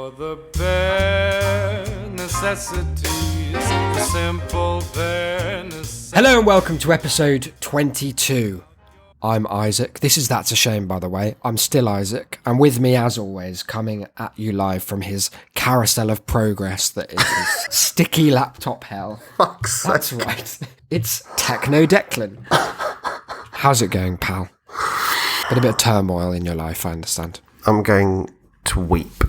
For the bare necessities, the simple bare necessities. Hello and welcome to episode 22. I'm Isaac. This is That's a Shame, by the way. I'm still Isaac. And with me, as always, coming at you live from his carousel of progress that is his sticky laptop hell. Fuck's sake. That's right. It's Techno Declan. How's it going, pal? Been a bit of turmoil in your life, I understand. I'm going to weep.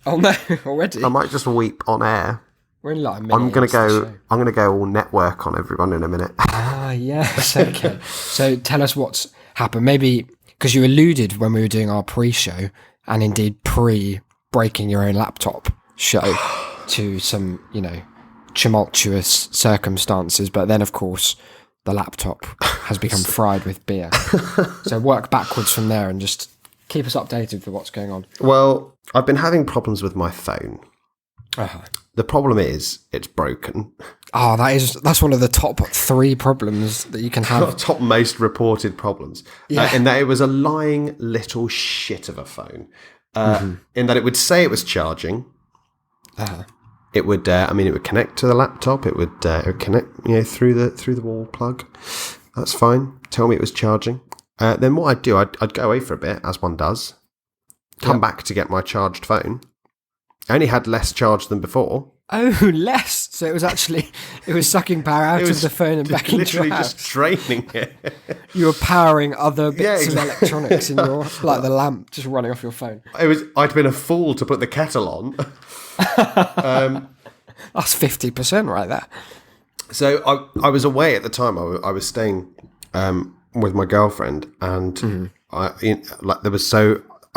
Oh no, already? I might just weep on air. We're in like a minute. I'm gonna into the go. show. I'm gonna go all network on everyone in a minute. Ah, yes, okay. So tell us what's happened. Maybe, because you alluded when we were doing our pre-show, and indeed pre-breaking your own laptop show, to some, tumultuous circumstances. But then, of course, the laptop has become fried with beer. So work backwards from there and just keep us updated with what's going on. Well, I've been having problems with my phone. Uh-huh. The problem is it's broken. Oh, that's one of the top 3 problems that you can have. Top most reported problems. Yeah. In that it was a lying little shit of a phone. In that it would say it was charging. Uh-huh. It would. It would connect to the laptop. It would connect, through the wall plug. That's fine. Tell me it was charging. Then what I'd do, I'd go away for a bit, as one does. Come back to get my charged phone. I only had less charge than before. Oh, less. So it was sucking power out of the phone and back into literally your house. just draining it. You were powering other bits exactly. of electronics in your, like the lamp just running off your phone. I'd been a fool to put the kettle on. That's 50% right there. So I was away at the time. I was staying with my girlfriend, and I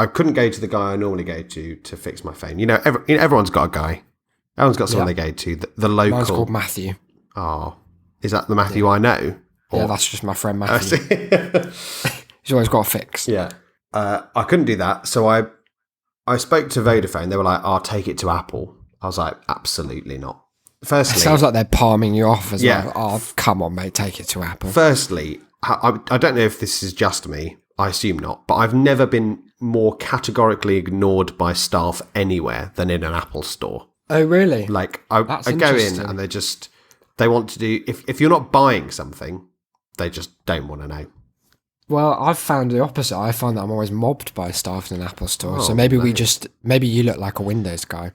couldn't go to the guy I normally go to fix my phone. Everyone's got a guy. Everyone's got someone they go to. The local. Mine's called Matthew. Oh, is that the Matthew I know? Yeah, that's just my friend Matthew. He's always got a fix. Yeah. I couldn't do that, so I spoke to Vodafone. They were like, "I'll take it to Apple." I was like, "Absolutely not." Firstly, It sounds like they're palming you off as Yeah. well. Oh, come on, mate, take it to Apple. Firstly, I don't know if this is just me. I assume not, but I've never been more categorically ignored by staff anywhere than in an Apple store. Oh, really? Like I go in interesting. and they want to do, if you're not buying something, they just don't want to know. Well, I've found the opposite. I find that I'm always mobbed by staff in an Apple store. So Oh, maybe no. maybe you look like a Windows guy.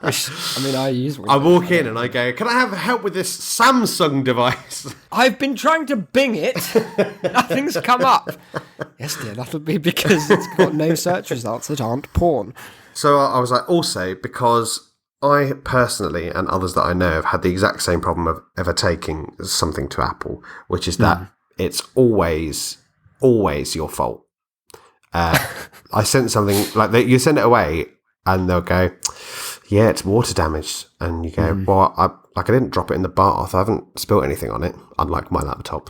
I use Windows. I walk in and I go, "Can I have help with this Samsung device?" I've been trying to Bing it. Nothing's come up. Yes, dear, that'll be because it's got no search results that aren't porn. So I was like, also because I personally and others that I know have had the exact same problem of ever taking something to Apple, which is that it's always your fault. I sent something like you send it away and they'll go, "Yeah, it's water damaged," and you go, "Well, I didn't drop it in the bath. I haven't spilt anything on it, unlike my laptop.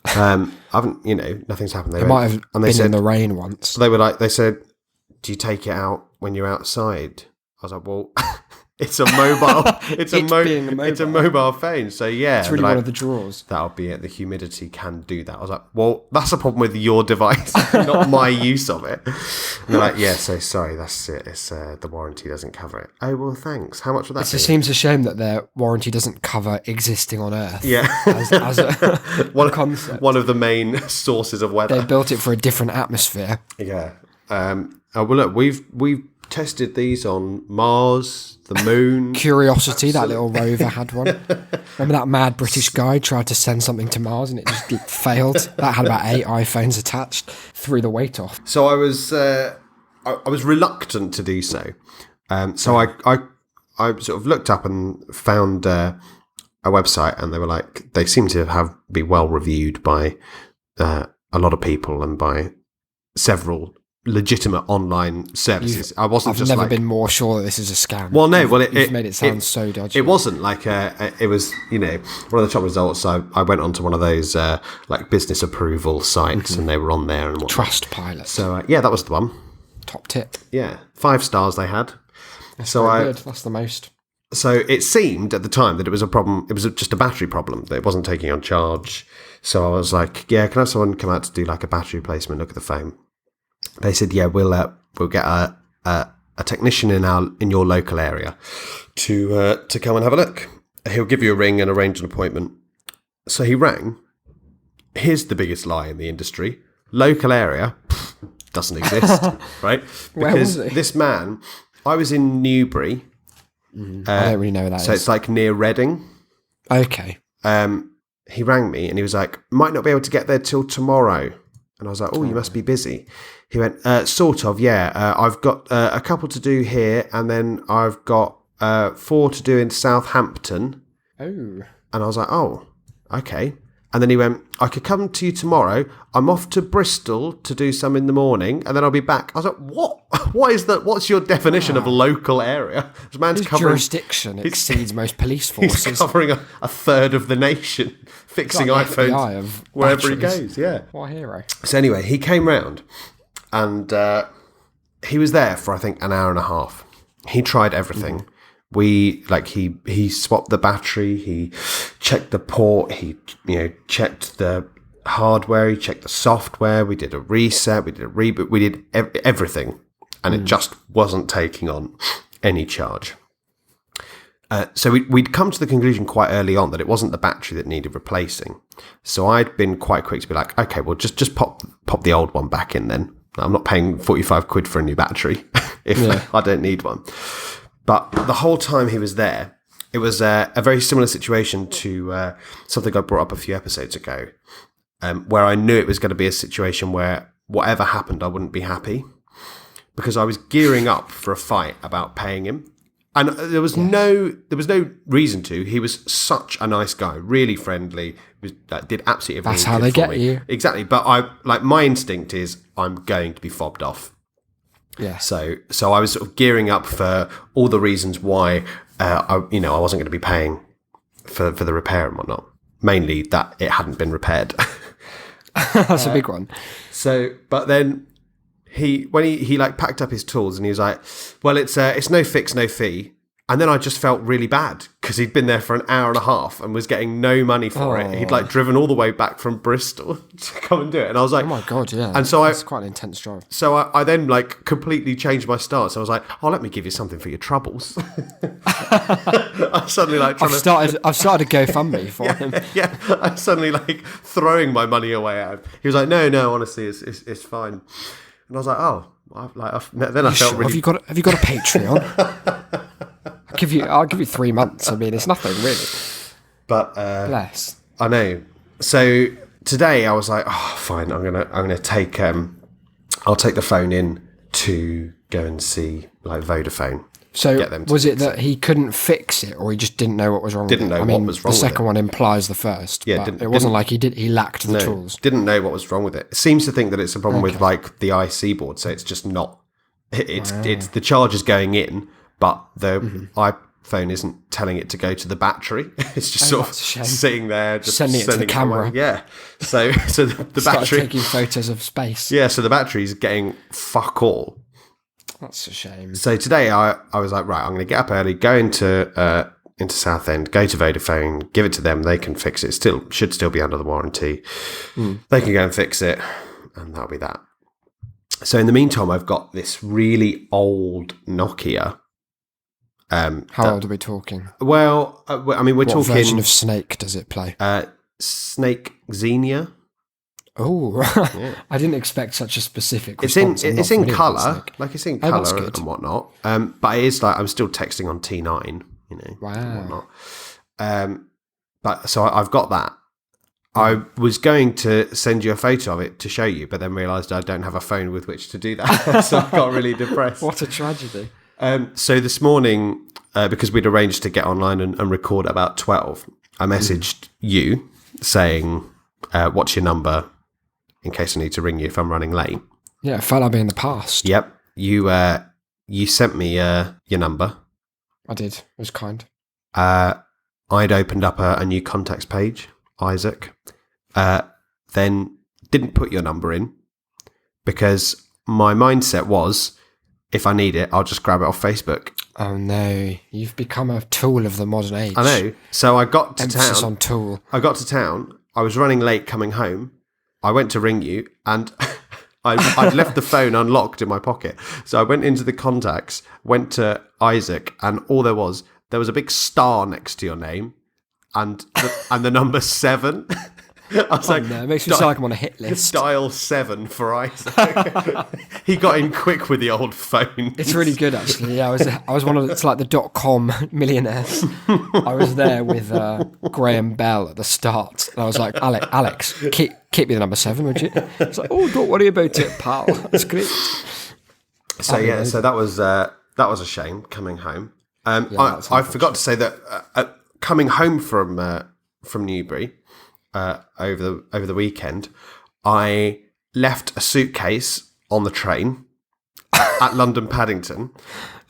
I haven't, nothing's happened." It might have been in the rain once. They said, "Do you take it out when you're outside?" I was like, "Well, it's a mobile. It's being a it's a mobile phone. So yeah, It's really one of the drawers. That'll be it. The humidity can do that." I was like, "Well, that's a problem with your device, not my use of it." And they're like, "Yeah, so sorry, that's it. It's the warranty doesn't cover it." Oh well, thanks. How much would that It be? just seems a shame that their warranty doesn't cover existing on Earth. Yeah, As a concept. one of the main sources of weather. They built it for a different atmosphere. Yeah. Well, look, we've tested these on Mars, the Moon. Curiosity, that little rover had one. Remember that mad British guy tried to send something to Mars and it just failed? That had about 8 iPhones attached, threw the weight off. So I was reluctant to do so. So I sort of looked up and found a website, and they were like, they seem to be well reviewed by a lot of people and by several legitimate online services. I've never been more sure that this is a scam. Well, no. Well, You've made it sound so dodgy. It wasn't like it was. One of the top results. I went onto one of those like business approval sites, and they were on there and whatnot. Trustpilot. So yeah, that was the one. Top tip. Yeah, 5 stars they had. That's very good. That's the most. So it seemed at the time that it was a problem. It was just a battery problem. That it wasn't taking on charge. So I was like, yeah, can I have someone come out to do like a battery replacement? Look at the phone. They said, yeah, we'll get a a technician in your local area to come and have a look. He'll give you a ring and arrange an appointment. So he rang. Here's the biggest lie in the industry: local area doesn't exist, right? Where was he? This man, I was in Newbury. I don't really know where that So is. it's like near Reading. Okay. He rang me and he was like, might not be able to get there till tomorrow. And I was like, oh, you must be busy. He went, sort of, yeah. I've got a couple to do here, and then I've got 4 to do in Southampton. Oh. And I was like, oh, okay. And then he went, I could come to you tomorrow. I'm off to Bristol to do some in the morning, and then I'll be back. I was like, what? What is that? What's your definition of local area? This man's His covering jurisdiction exceeds most police He's forces. covering a third of the nation, fixing Like the FBI iPhones of wherever he batteries. goes. Yeah. What a hero. So anyway, he came round, and he was there for I think an hour and a half. He tried everything. He swapped the battery. He checked the port. He checked the hardware. He checked the software. We did a reset. We did a reboot. We did everything, and it just wasn't taking on any charge. So we'd come to the conclusion quite early on that it wasn't the battery that needed replacing. So I'd been quite quick to be like, okay, well, just pop the old one back in then. I'm not paying 45 quid for a new battery if I don't need one. But the whole time he was there, it was a very similar situation to something I brought up a few episodes ago, where I knew it was going to be a situation where whatever happened, I wouldn't be happy, because I was gearing up for a fight about paying him. And there was no reason to. He was such a nice guy, really friendly. Did absolutely everything. That's how he they could get for me. you. Exactly. But my instinct is I'm going to be fobbed off. Yeah. So I was sort of gearing up for all the reasons why I wasn't going to be paying for the repair and whatnot. Mainly that it hadn't been repaired. That's a big one. So, but then he packed up his tools and he was like, well, it's no fix, no fee. And then I just felt really bad because he'd been there for an hour and a half and was getting no money for it. He'd driven all the way back from Bristol to come and do it. And I was like, Oh my God, yeah. And so it's quite an intense drive. So I then completely changed my stance. I was like, oh, let me give you something for your troubles. I suddenly I've started a GoFundMe for him. yeah, I suddenly throwing my money away at him. He was like, no, honestly, it's fine. And I was like, oh, then I felt Sure. really. Have you got a Patreon? I'll give you 3 months. I mean, it's nothing really. But Bless. I know. So today I was like, oh, fine. I'm gonna take I'll take the phone in to go and see Vodafone. So Get them to was it fix that he couldn't fix it, or he just didn't know what was wrong? Didn't with it? know what was wrong The with second it. one implies the first. Yeah, but it wasn't like he lacked the tools. Didn't know what was wrong with it. It seems to think that it's a problem with the IC board, so it's just not. It's the charge is going in, but the iPhone isn't telling it to go to the battery. It's just sort of that's a shame. sitting there, just Sending it to the camera. away. Yeah. So the Started battery. taking photos of space. Yeah. So the battery's getting fuck all. That's a shame. So today I was like, right, I'm going to get up early, go into Southend, go to Vodafone, give it to them. They can fix it. Should still be under the warranty. They can go and fix it, and that'll be that. So in the meantime, I've got this really old Nokia. How old are we talking? Well, I mean, we're What talking version of Snake does it play? Snake Xenia. Oh, I didn't expect such a specific It's in response. I'm not it's in familiar with color, Snake. it's in Oh, that's color good. and whatnot. But it is I'm still texting on T9, and Wow. whatnot. But so I've got that. I was going to send you a photo of it to show you, but then realised I don't have a phone with which to do that, so I got really depressed. What a tragedy. So this morning, because we'd arranged to get online and record at about 12, I messaged you saying, what's your number in case I need to ring you if I'm running late. Yeah, it felt like being in the past. Yep. You sent me your number. I did. It was kind. I'd opened up a new contacts page, Isaac. Then didn't put your number in because my mindset was, if I need it, I'll just grab it off Facebook. Oh no, you've become a tool of the modern age. I know. So I got to Emphasis town. on tool. I got to town. I was running late coming home. I went to ring you, and I'd left the phone unlocked in my pocket. So I went into the contacts, went to Isaac, and all there was a big star next to your name and the number 7. I was like, no, it makes me sound like I'm on a hit list. Dial 7 for Isaac. He got in quick with the old phone. It's really good, actually. Yeah, I was one of it's like the .com millionaires. I was there with Graham Bell at the start, and I was like, Alex, keep me the number 7, would you? It's like, oh, don't worry about it, pal. That's great. So yeah, so that was a shame coming home. I forgot to say that coming home from Newbury. Over the weekend, I left a suitcase on the train at London Paddington.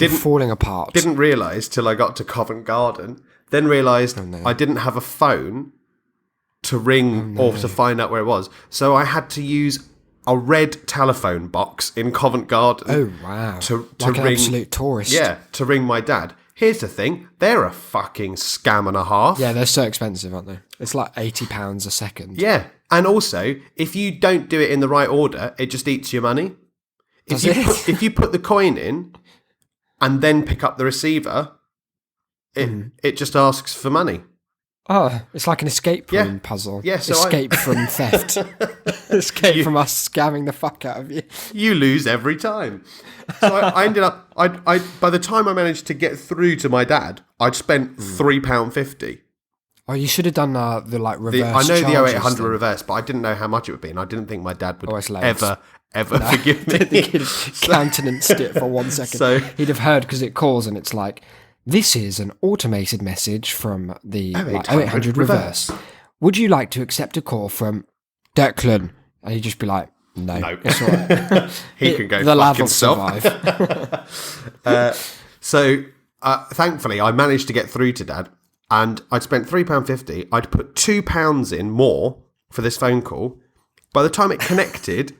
Falling apart. Didn't realise till I got to Covent Garden. Then realised I didn't have a phone to ring or to find out where it was. So I had to use a red telephone box in Covent Garden. Oh wow! To like an ring, absolute tourist. Yeah, to ring my dad. Here's the thing, they're a fucking scam and a half. Yeah, they're so expensive, aren't they? It's like £80 a second. Yeah, and also, if you don't do it in the right order, it just eats your money. If you put the coin in and then pick up the receiver, it just asks for money. Oh, it's like an escape room puzzle. Yeah, so escape from theft. Escape from us scamming the fuck out of you. You lose every time. So I ended up, I by the time I managed to get through to my dad, I'd spent £3.50. Oh, you should have done the like reverse. I know the 0800 thing. reverse, but I didn't know how much it would be, and I didn't think my dad would ever No, forgive me. I think he'd countenanced it for 1 second. So- he'd have heard because it calls and it's like, this is an automated message from the 0800 reverse. Would you like to accept a call from Declan? And he'd just be like, no. It's all right. He can go the lad fuck will himself. survive. So thankfully, I managed to get through to Dad, and I'd spent £3.50. I'd put £2 in more for this phone call. By the time it connected,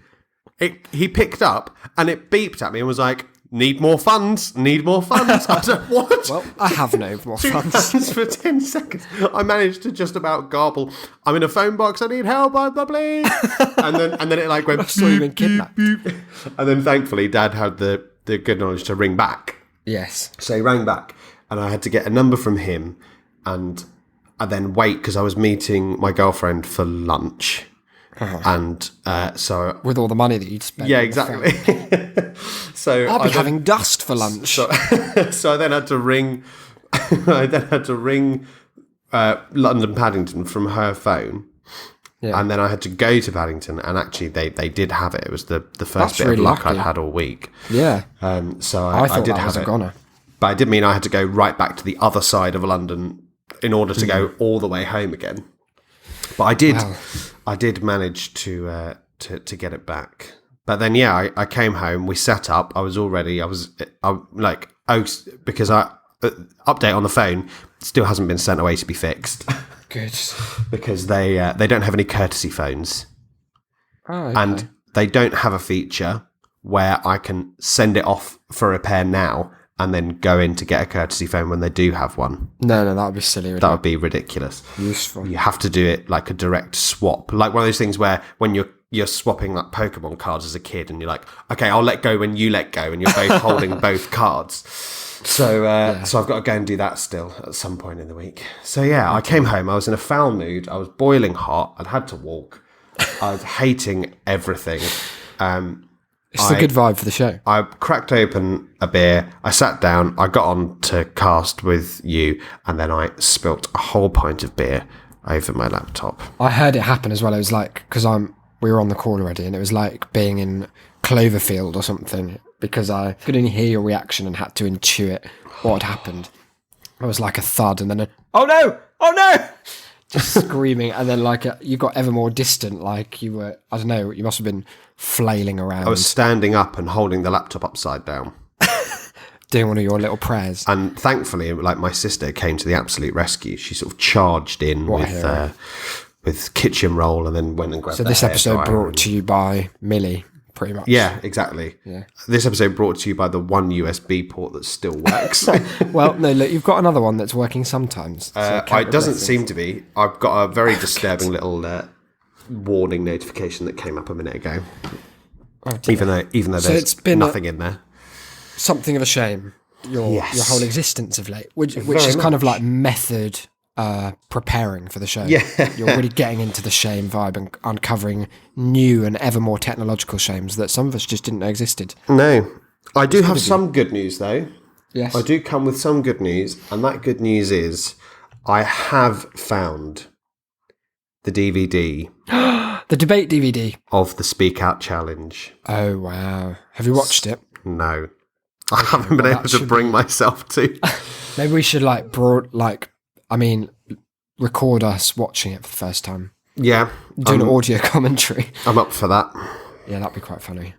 he picked up and it beeped at me and was like, need more funds. I was like, what? Well, I have no more funds. £2 for 10 seconds. I managed to just about garble, I'm in a phone box, I need help, please. and then it like went I saw you been kidnapped. beep. And then thankfully Dad had the good knowledge to ring back. Yes. So he rang back and I had to get a number from him and then wait because I was meeting my girlfriend for lunch. And so With all the money that you'd spent. yeah, on the exactly. phone. So I'll be having dust for lunch. So I then had to ring. London Paddington from her phone, and then I had to go to Paddington. And actually, they did have it. It was the first That's bit really of luck lucky. I'd had all week. Yeah. So I thought did that have was a it, goner. but it did mean I had to go right back to the other side of London in order to go all the way home again. But I did. Wow. I did manage to get it back. But then, yeah, I came home. We set up. I was all ready. Because update on the phone still hasn't been sent away to be fixed Good. because they don't have any courtesy phones, Oh, okay. and they don't have a feature where I can send it off for repair now and then go in to get a courtesy phone when they do have one. No, that would be silly. That would be ridiculous. Useful. You have to do it like a direct swap, like one of those things where when you're swapping like Pokemon cards as a kid, and you're like, okay, I'll let go when you let go, and you're both holding both cards. So, so I've got to go and do that still at some point in the week. So yeah, I came home. I was in a foul mood. I was boiling hot. I'd had to walk. I was hating everything. It's a good vibe for the show. I cracked open a beer. I sat down. I got on to cast with you, and then I spilt a whole pint of beer over my laptop. I heard it happen as well. It was like, because we were on the call already, and it was like being in Cloverfield or something, because I could only hear your reaction and had to intuit what had happened. It was like a thud, and then oh no, just screaming, and then like you got ever more distant, like you were, I don't know, you must have been flailing around. I was standing up and holding the laptop upside down, doing one of your little prayers. and thankfully, like my sister came to the absolute rescue. She sort of charged in with kitchen roll, and then went and grabbed. So this episode brought to you by Millie, pretty much. Yeah, exactly. Yeah. This episode brought to you by the one USB port that still works. Well, no, look, you've got another one that's working sometimes. So It doesn't seem to be. I've got a very disturbing little warning notification that came up a minute ago. even though So there's it's been nothing in there. something of a shame, your whole existence of late, which Very is kind of much. like method preparing for the show. Yeah. You're really getting into the shame vibe and uncovering new and ever more technological shames that some of us just didn't know existed. No, I do have some good news though. Yes. I do come with some good news, and that good news is I have found the DVD The debate DVD. of the Speak Out Challenge. Oh, wow. Have you watched it? No, I haven't been well, able that to should bring myself to. Maybe we should record us watching it for the first time. Yeah, Do an audio commentary. I'm up for that. Yeah, that'd be quite funny.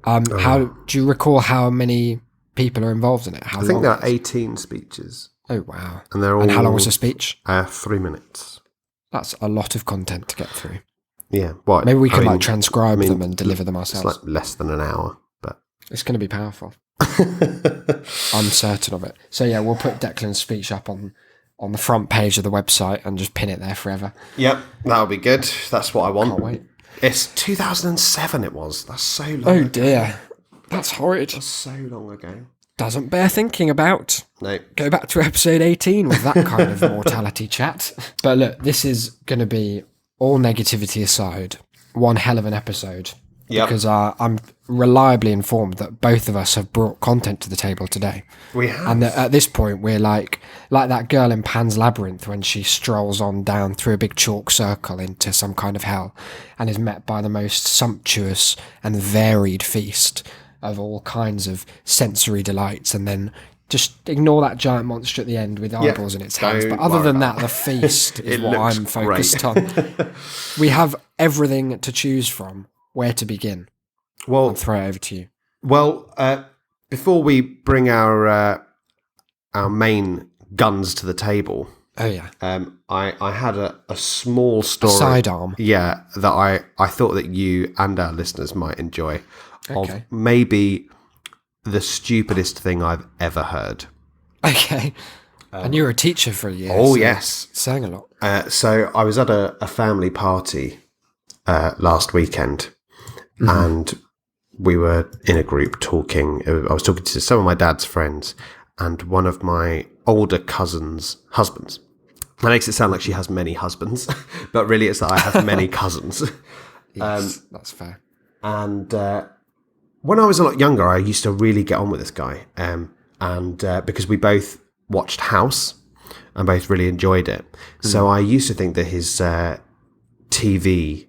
How do you recall how many people are involved in it? How I think long? there are 18 speeches, Oh, wow. and they're all. And how long was the speech? 3 minutes. That's a lot of content to get through. Yeah, what? Maybe we I could mean, transcribe them and deliver them It's ourselves. like less than an hour, but It's going to be powerful. I'm certain of it. So yeah, we'll put Declan's speech up on the front page of the website and just pin it there forever. yep, that'll be good. That's what I want. Can't wait. It's 2007. It was. That's so long. Oh dear. That's horrid. That's so long ago. Doesn't bear thinking about. No. Go back to episode 18 with that kind of mortality chat. But look, this is going to be, all negativity aside, one hell of an episode. Yep. Because I'm reliably informed that both of us have brought content to the table today. We have. And that at this point, we're like that girl in Pan's Labyrinth when she strolls on down through a big chalk circle into some kind of hell and is met by the most sumptuous and varied feast of all kinds of sensory delights, and then just ignore that giant monster at the end with eyeballs in its hands. don't But other worry than about that, the feast is It what looks I'm focused great. on. We have everything to choose from. Where to begin? Well, I'll throw it over to you. Before we bring our main guns to the table, Oh yeah, I had a small story. sidearm. Yeah, that I thought that you and our listeners might enjoy. Okay. Of maybe the stupidest thing I've ever heard. Okay. And you were a teacher for a year. Oh, so yes. sang a lot. So I was at a family party last weekend, and we were in a group talking. I was talking to some of my dad's friends and one of my older cousin's husbands. That makes it sound like she has many husbands, but really it's that I have many cousins. Yes, that's fair. And when I was a lot younger, I used to really get on with this guy. And because we both watched House and both really enjoyed it. So I used to think that his TV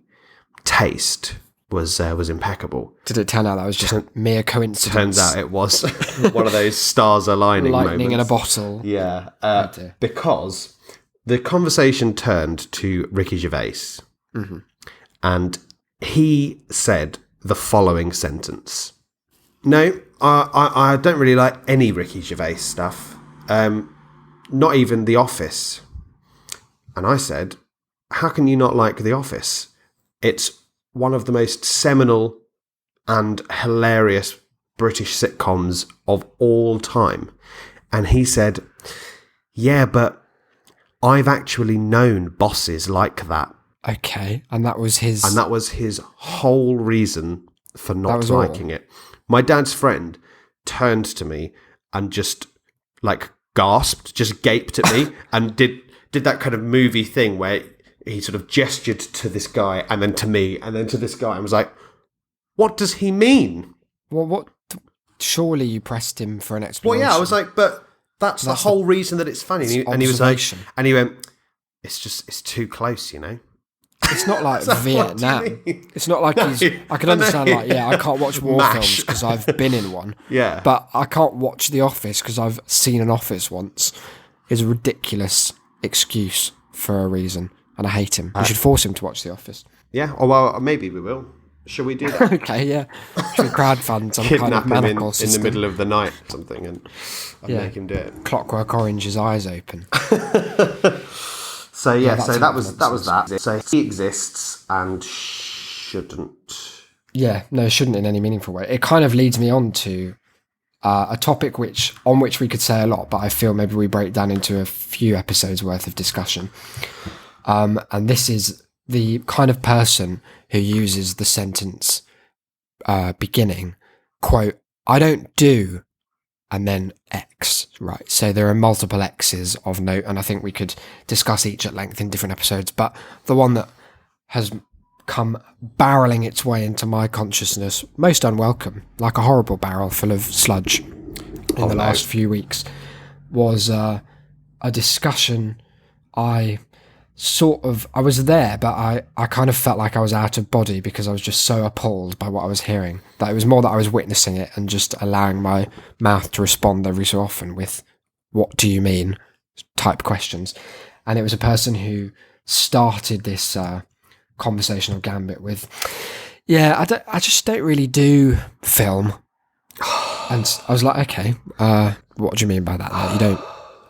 taste was impeccable. Did it turn out that was just mere coincidence? Turns out it was one of those stars aligning lightning in a moments. bottle. Yeah, dear. because the conversation turned to Ricky Gervais, and he said the following sentence: "No, I don't really like any Ricky Gervais stuff, not even The Office." And I said, "How can you not like The Office? It's one of the most seminal and hilarious British sitcoms of all time." And he said, "Yeah, but I've actually known bosses like that." Okay, and that was his. And that was his whole reason for not was all? liking it. My dad's friend turned to me and just like gasped, just gaped at me and did that kind of movie thing where he sort of gestured to this guy and then to me and then to this guy and was like, "What does he mean?" Well, what? Surely you pressed him for an Well, explanation. yeah, I was like, but that's the whole reason that it's funny. And he was like, observation. and he went, it's too close, you know? It's not like What do you Vietnam. mean? It's not like he's. I can I understand, know. like, yeah, I can't watch war MASH. films because I've been in one. Yeah. But I can't watch The Office because I've seen an Office once. Is a ridiculous excuse for a reason, and I hate him. We should force him to watch The Office. Yeah, oh, well, maybe we will. Shall we do that? Okay, yeah. Should we crowdfund some kind Kidnap of him medical in system? the middle of the night or something and make him do it. Clockwork Orange's eyes open. So yeah, that's so that was nonsense. that. So he exists and shouldn't. Yeah, no, it shouldn't in any meaningful way. It kind of leads me on to a topic on which we could say a lot, but I feel maybe we break down into a few episodes worth of discussion. And this is the kind of person who uses the sentence, beginning, quote, I don't do, and then X, right? So there are multiple X's of note, and I think we could discuss each at length in different episodes, but the one that has come barreling its way into my consciousness, most unwelcome, like a horrible barrel full of sludge in the last few weeks, was a discussion. I was there, but I kind of felt like I was out of body because I was just so appalled by what I was hearing, that it was more that I was witnessing it and just allowing my mouth to respond every so often with, what do you mean, type questions. And it was a person who started this conversational gambit with, yeah, I just don't really do film. And I was like, okay, what do you mean by that? Like,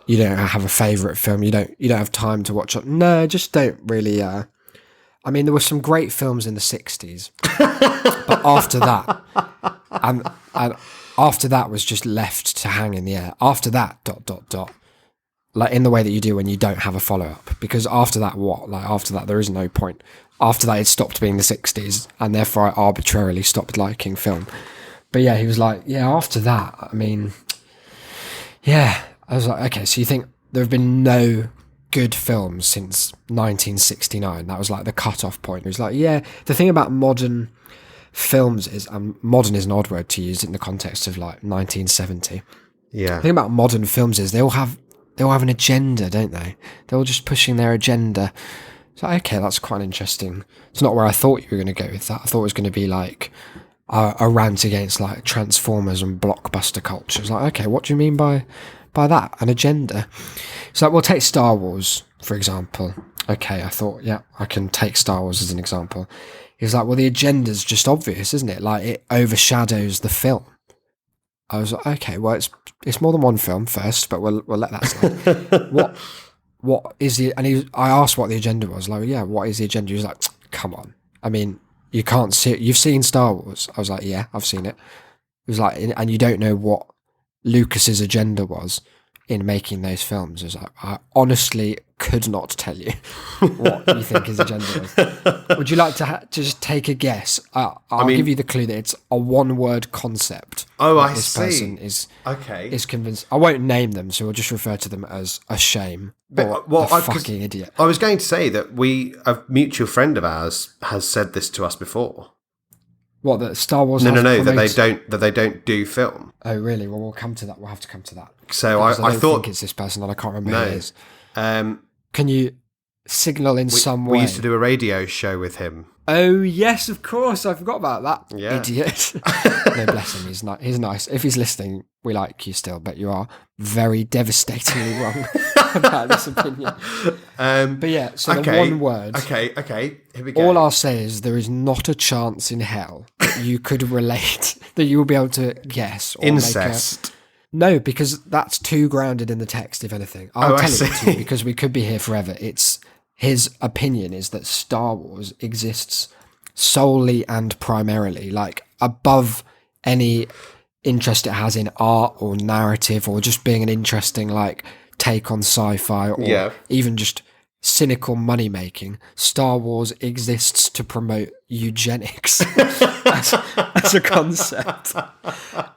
you don't have a favourite film. You don't have time to watch it. No, just don't really. I mean, there were some great films in the 60s, but after that, and after that was just left to hang in the air. After that, ... like in the way that you do when you don't have a follow up. Because after that, after that, there is no point. After that, it stopped being the 60s, and therefore I arbitrarily stopped liking film. But yeah, he was like, yeah, after that, I mean, yeah. I was like, okay, so you think there have been no good films since 1969? That was like the cut-off point. He was like, yeah, the thing about modern films is, modern is an odd word to use in the context of like 1970. Yeah. The thing about modern films is they all have an agenda, don't they? They're all just pushing their agenda. So, okay, that's quite interesting. It's not where I thought you were going to go with that. I thought it was going to be like a rant against like Transformers and blockbuster culture. It's like, okay, what do you mean by that, an agenda? So we'll take Star Wars, for example. Okay, I thought, yeah, I can take Star Wars as an example. He's like, well, the agenda's just obvious, isn't it? Like, it overshadows the film. I was like, okay, well, it's more than one film first, but we'll let that slide. What is the... And I asked what the agenda was. Like, yeah, what is the agenda? He was like, come on. I mean, you can't see it. You've seen Star Wars. I was like, yeah, I've seen it. He was like, and you don't know what Lucas's agenda was in making those films. Is like, I honestly could not tell you what you think his agenda was. Would you like to just take a guess? I'll give you the clue that it's a one-word concept. Oh, I this see. Person is convinced. I won't name them, so we'll just refer to them as a shame or a fucking idiot. I was going to say that a mutual friend of ours has said this to us before. What, that Star Wars? No, that they don't do film. Oh, really? Well, we'll come to that. We'll have to come to that. So I thought think it's this person, and I can't remember who it is. Can you signal in some way? We used to do a radio show with him. Oh yes, of course. I forgot about that. Yeah. Idiot. No, bless him. He's nice. If he's listening, we like you still, but you are very devastatingly wrong about this opinion. But yeah, so the one word. Okay. Here we go. All I'll say is there is not a chance in hell that you could relate, that you will be able to guess. Or incest. No, because that's too grounded in the text, if anything. I'll tell it to you because we could be here forever. His opinion is that Star Wars exists solely and primarily, like, above any interest it has in art or narrative or just being an interesting, like, take on sci-fi or even just cynical money making. Star Wars exists to promote eugenics as a concept.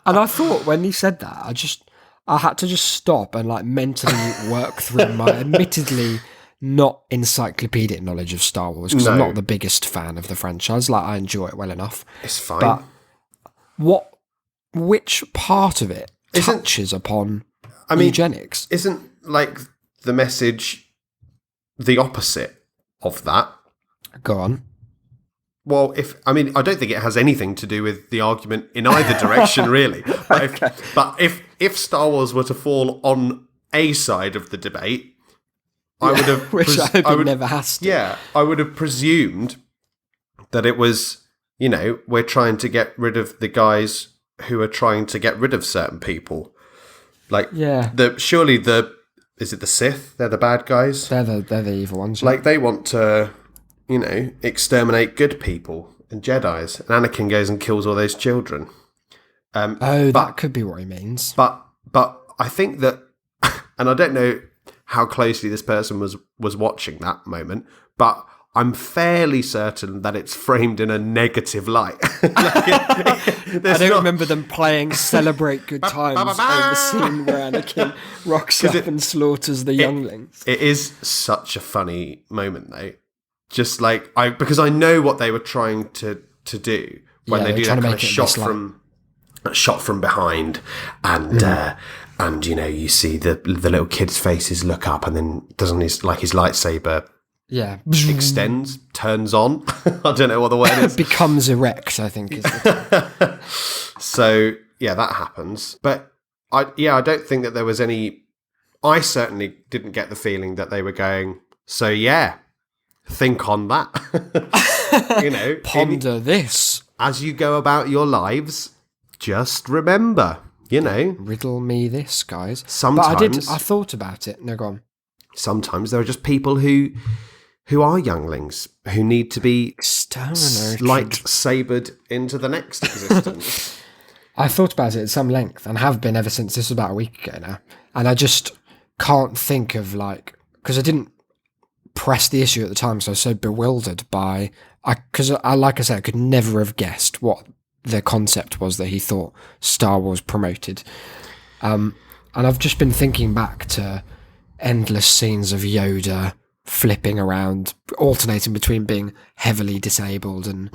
And I thought when he said that, I had to just stop and like mentally work through my admittedly not encyclopedic knowledge of Star Wars, because I'm not the biggest fan of the franchise. Like, I enjoy it well enough. It's fine. But which part of it touches upon eugenics? Isn't like the message the opposite of that? Go on. Well, I don't think it has anything to do with the argument in either direction, really. But if Star Wars were to fall on a side of the debate, I would have... Which I hope it never has to. Yeah, I would have presumed that it was, we're trying to get rid of the guys who are trying to get rid of certain people. Like, surely is it the Sith? They're the bad guys? They're the evil ones. Like, they want to, exterminate good people and Jedis. And Anakin goes and kills all those children. That could be what he means. But I think that, and I don't know how closely this person was watching that moment, but I'm fairly certain that it's framed in a negative light. I don't remember them playing "Celebrate Good Times" over the scene where Anakin rocks up and slaughters the younglings. It is such a funny moment, though. Just like because I know what they were trying to do when they do that kind of shot from behind, and you see the little kid's faces look up, and then doesn't his lightsaber extends, turns on. I don't know what the word is. Becomes erect, I think. Is the So yeah, that happens. But I don't think that there was any. I certainly didn't get the feeling that they were going. So yeah, think on that. Ponder this as you go about your lives. Just remember, riddle me this, guys. Sometimes, but I thought about it. No, go on. Sometimes there are just people who are younglings who need to be light-sabered into the next existence. I thought about it at some length and have been ever since. This was about a week ago now. And I just can't think of because I didn't press the issue at the time, so I was so bewildered by, because like I said, I could never have guessed what the concept was that he thought Star Wars promoted. And I've just been thinking back to endless scenes of Yoda flipping around, alternating between being heavily disabled and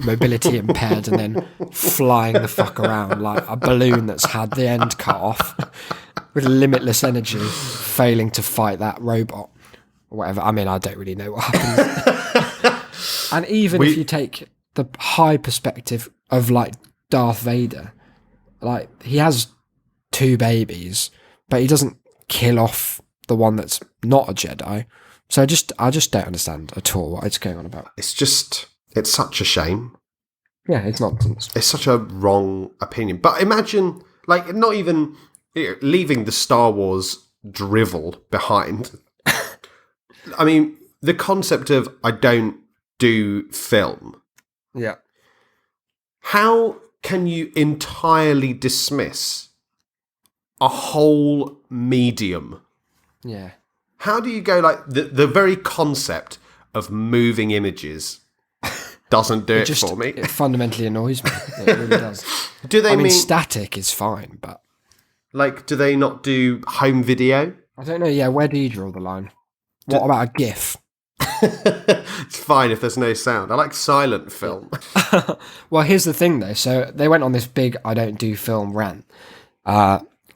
mobility impaired, and then flying the fuck around like a balloon that's had the end cut off with limitless energy, failing to fight that robot or whatever. I mean, I don't really know what happens. And even if you take the high perspective of Darth Vader, he has 2 babies, but he doesn't kill off the one that's not a Jedi. So I just don't understand at all what it's going on about. It's such a shame. Yeah, it's nonsense. It's such a wrong opinion. But imagine, not even leaving the Star Wars drivel behind. I mean, the concept of I don't do film. Yeah. How can you entirely dismiss a whole medium? Yeah. How do you go the very concept of moving images doesn't do it for me? It fundamentally annoys me. It really does. I mean static is fine, but do they not do home video? I don't know. Yeah, where do you draw the line? What about a GIF? It's fine if there's no sound. I like silent film. Well, here's the thing though. So they went on this big "I don't do film" rant,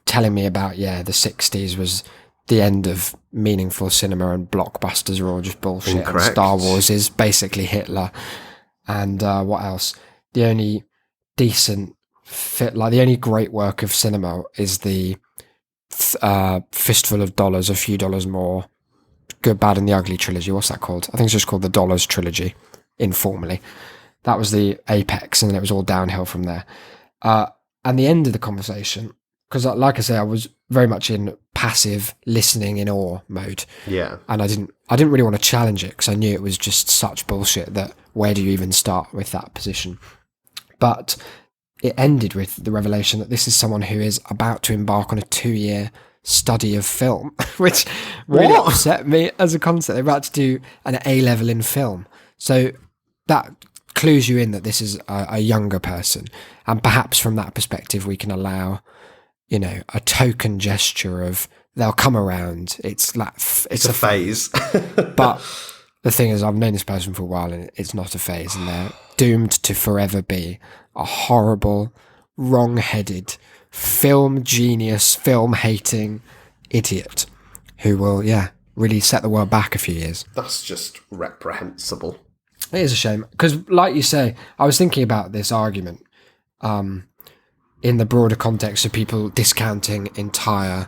telling me about the 60s was the end of meaningful cinema and blockbusters are all just bullshit. Incorrect. And Star Wars is basically Hitler. And what else? The only decent the only great work of cinema is the Fistful of Dollars, A Few Dollars More, Good, Bad and the Ugly trilogy. What's that called? I think it's just called the Dollars trilogy, informally. That was the apex, and then it was all downhill from there. And the end of the conversation, because like I say, I was very much in passive listening in awe mode. Yeah. And I didn't really want to challenge it because I knew it was just such bullshit that where do you even start with that position? But it ended with the revelation that this is someone who is about to embark on a 2-year study of film, which really upset me as a concept. They're about to do an A-level in film. So that clues you in that this is a younger person. And perhaps from that perspective, we can allow, a token gesture of they'll come around. It's a phase. But the thing is, I've known this person for a while and it's not a phase, and they're doomed to forever be a horrible, wrong-headed, film genius, film-hating idiot who will, really set the world back a few years. That's just reprehensible. It is a shame. Because, like you say, I was thinking about this argument in the broader context of people discounting entire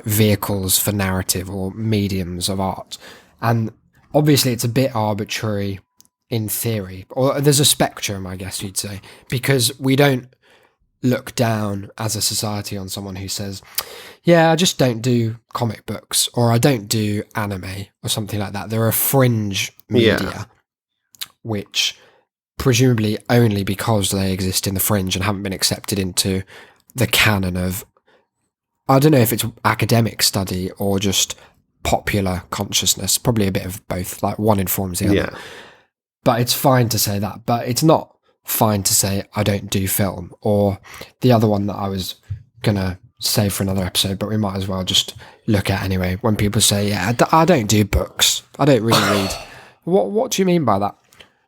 vehicles for narrative or mediums of art. And obviously it's a bit arbitrary in theory, or there's a spectrum, I guess you'd say, because we don't look down as a society on someone who says, I just don't do comic books, or I don't do anime, or something like that. There are fringe media, which presumably only because they exist in the fringe and haven't been accepted into the canon of, I don't know if it's academic study or just popular consciousness. Probably a bit of both, like one informs the other. Yeah. But it's fine to say that. But it's not fine to say I don't do film. Or the other one that I was going to say for another episode, but we might as well just look at anyway. When people say, yeah, I don't do books. I don't really read. What do you mean by that?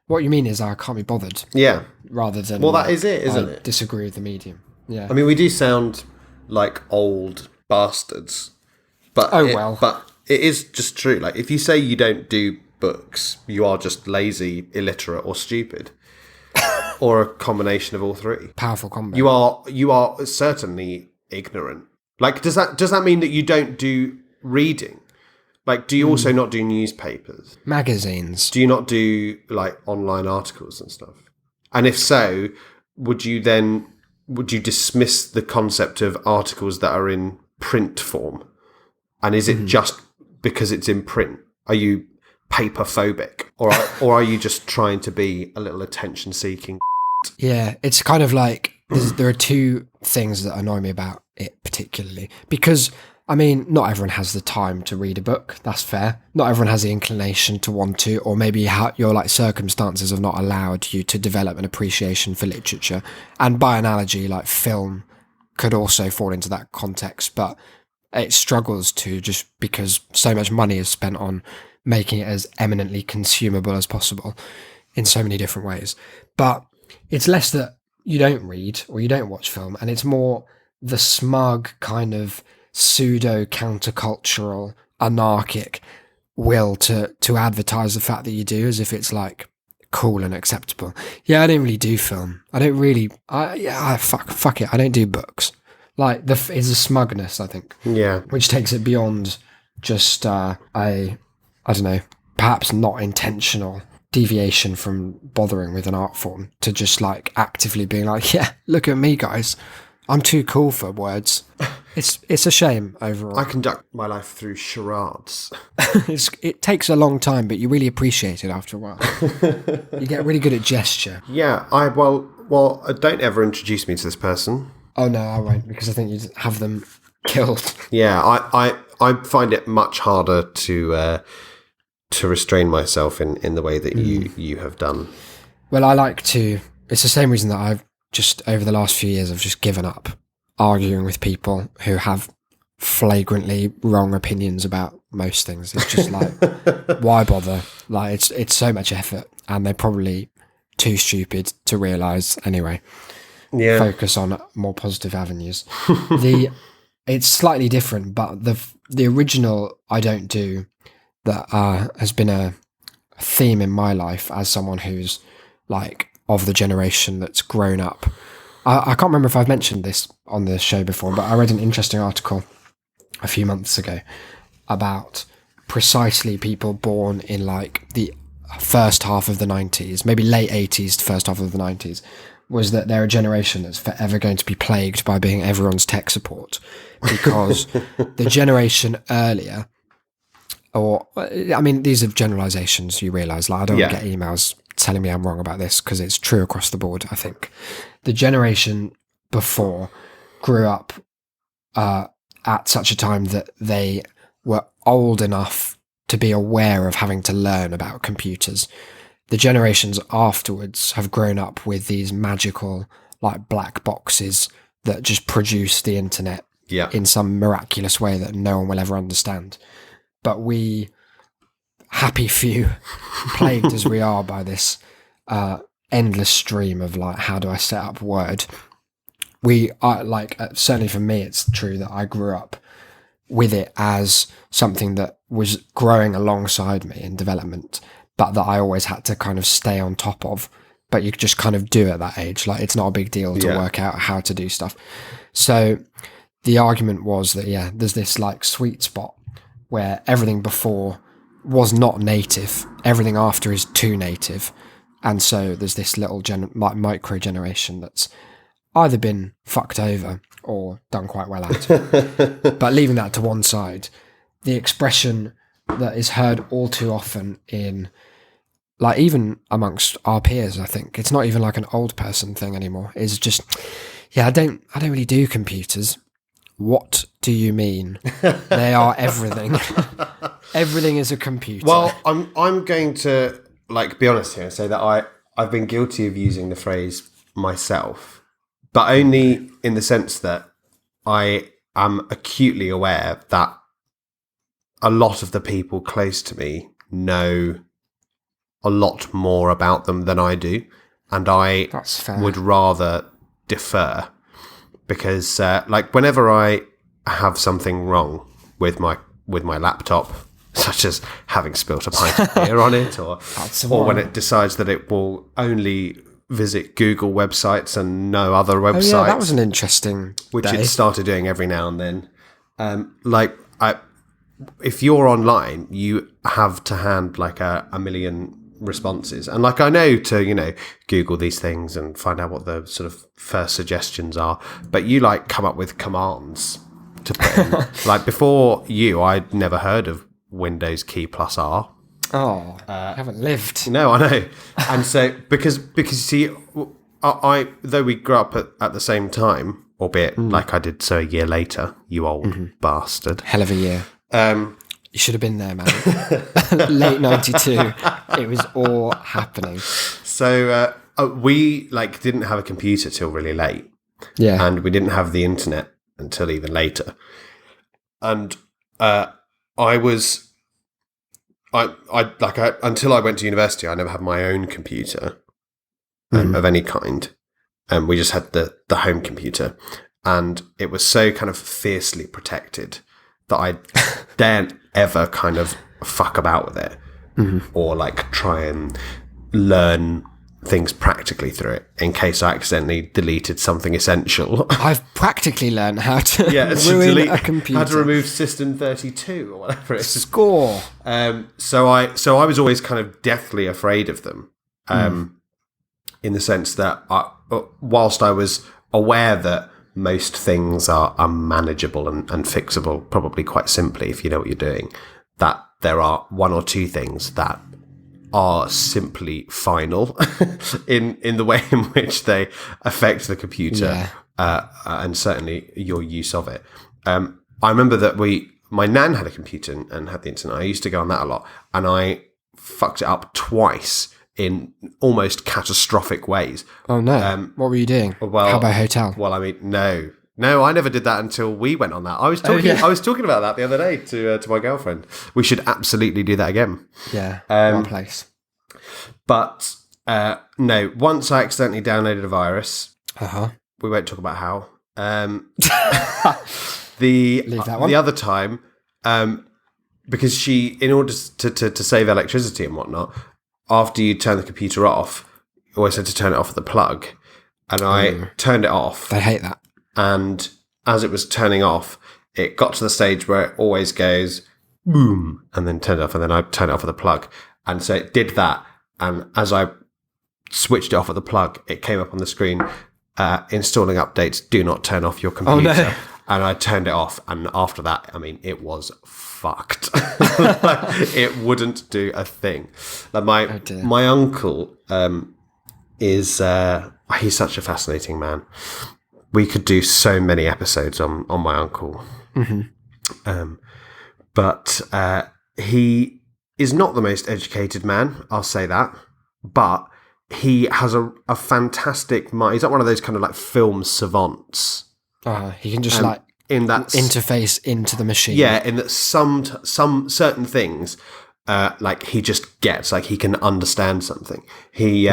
What you mean is I can't be bothered. Yeah. Rather than... Well, that is it, isn't it? Disagree with the medium. Yeah. I mean, we do sound like old bastards. But But it is just true. Like, if you say you don't do books, you are just lazy, illiterate, or stupid. Or a combination of all three. Powerful combo. You are certainly ignorant. Like, does that mean that you don't do reading? Like, do you also not do newspapers? Magazines. Do you not do, like, online articles and stuff? And if so, would you dismiss the concept of articles that are in print form? And is it just because it's in print? Are you paper phobic? Or are you just trying to be a little attention seeking? Yeah, it's kind of like there are two things that annoy me about it particularly. Because, I mean, not everyone has the time to read a book. That's fair. Not everyone has the inclination to want to, or maybe your like circumstances have not allowed you to develop an appreciation for literature. And by analogy, like film could also fall into that context, but it struggles to, just because so much money is spent on making it as eminently consumable as possible in so many different ways. But it's less that you don't read or you don't watch film, and it's more the smug kind of pseudo countercultural anarchic will to advertise the fact that you do, as if it's like cool and acceptable. Yeah, I don't really do film. I don't really. Fuck it. I don't do books. Like it's a smugness, I think. Yeah. Which takes it beyond just I don't know, perhaps not intentional deviation from bothering with an art form to just like actively being like, yeah, look at me, guys. I'm too cool for words. It's a shame overall. I conduct my life through charades. It takes a long time, but you really appreciate it after a while. You get really good at gesture. Yeah, don't ever introduce me to this person. Oh no, I won't, because I think you'd have them killed. Yeah, I find it much harder to restrain myself in the way that you have done. Well, I like to. It's the same reason that I've just over the last few years I've just given up arguing with people who have flagrantly wrong opinions about most things. It's just like, why bother? Like it's so much effort, and they're probably too stupid to realise anyway. Yeah. Focus on more positive avenues. It's slightly different, but the original I don't do that has been a theme in my life as someone who's like of the generation that's grown up. I can't remember if I've mentioned this on the show before, but I read an interesting article a few months ago about precisely people born in like the first half of the 90s, maybe late 80s to first half of the 90s, was that they're a generation that's forever going to be plagued by being everyone's tech support, because the generation earlier, or I mean, these are generalizations, you realise, like I don't get emails telling me I'm wrong about this because it's true across the board. I think the generation before grew up at such a time that they were old enough to be aware of having to learn about computers. The generations afterwards have grown up with these magical, like, black boxes that just produce the internet in some miraculous way that no one will ever understand. But we, happy few, plagued as we are by this endless stream of, like, how do I set up Word? We are, like, certainly for me, it's true that I grew up with it as something that was growing alongside me in development, but that I always had to kind of stay on top of. But you just kind of do at that age. Like, it's not a big deal to work out how to do stuff. So the argument was that, there's this like sweet spot where everything before was not native, everything after is too native. And so there's this little micro generation that's either been fucked over or done quite well out of it. But leaving that to one side, the expression that is heard all too often in, like, even amongst our peers, I think it's not even like an old person thing anymore, is just, I don't really do computers, What do you mean? They are everything. Everything is a computer. Well, I'm going to be honest here and say that I've been guilty of using the phrase myself, but only in the sense that I am acutely aware that a lot of the people close to me know a lot more about them than I do, and I That's fair. would rather defer, because whenever I have something wrong with my laptop, such as having spilt a pint of beer on it, or when it decides that it will only visit Google websites and no other websites. Oh yeah, that was an interesting which day. it started doing every now and then. If you're online, you have to hand a million responses, and I know to Google these things and find out what the sort of first suggestions are, but you come up with commands to put in. Before you, I'd never heard of Windows key plus R. Oh, I haven't lived. No, I know. And so because you see, I though we grew up at the same time, albeit I did so a year later, you old bastard. Hell of a year. You should have been there, man. Late 92. It was all happening. So we didn't have a computer till really late. Yeah. And we didn't have the internet until even later. And until I went to university, I never had my own computer of any kind. We just had the home computer, and it was so kind of fiercely protected that I daren't ever kind of fuck about with it, or try and learn things practically through it in case I accidentally deleted something essential. I've practically learned how to to ruin delete a computer. how to remove System 32 or whatever it is. Score. So I was always kind of deathly afraid of them, in the sense that whilst I was aware that most things are unmanageable and fixable probably quite simply if you know what you're doing, that there are one or two things that are simply final in the way in which they affect the computer, and certainly your use of it. I remember that my nan had a computer and had the internet. I used to go on that a lot, and I fucked it up twice in almost catastrophic ways. Oh no! What were you doing? Well, Habbo Hotel. Well, I mean, no, I never did that until we went on that. I was talking about that the other day to my girlfriend. We should absolutely do that again. Yeah, what a place. But no, once I accidentally downloaded a virus. We won't talk about how. Leave that one. The other time, because she, in order to save electricity and whatnot, after you turn the computer off, you always had to turn it off at the plug. And I turned it off. They hate that. And as it was turning off, it got to the stage where it always goes boom, and then turned off, and then I turned it off at the plug. And so it did that. And as I switched it off at the plug, it came up on the screen, installing updates, do not turn off your computer. Oh, no. And I turned it off. And after that, I mean, it was fucked. It wouldn't do a thing. My uncle is he's such a fascinating man. We could do so many episodes on my uncle. But he is not the most educated man, I'll say that. But he has a fantastic mind. He's not one of those kind of film savants. He can just in that interface into the machine. Yeah, in that some certain things, he just gets, he can understand something. He,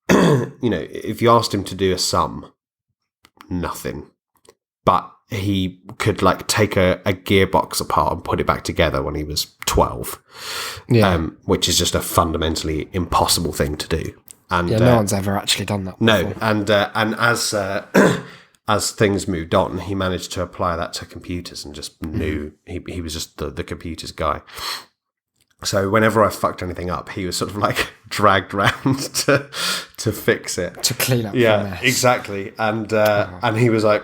if you asked him to do a sum, nothing. But he could take a gearbox apart and put it back together when he was 12. Yeah. Which is just a fundamentally impossible thing to do. And no one's ever actually done that before. No, and as things moved on, he managed to apply that to computers and just knew he was just the computers guy. So whenever I fucked anything up, he was sort of dragged round to fix it, to clean up. Yeah, the mess. Exactly. And he was like,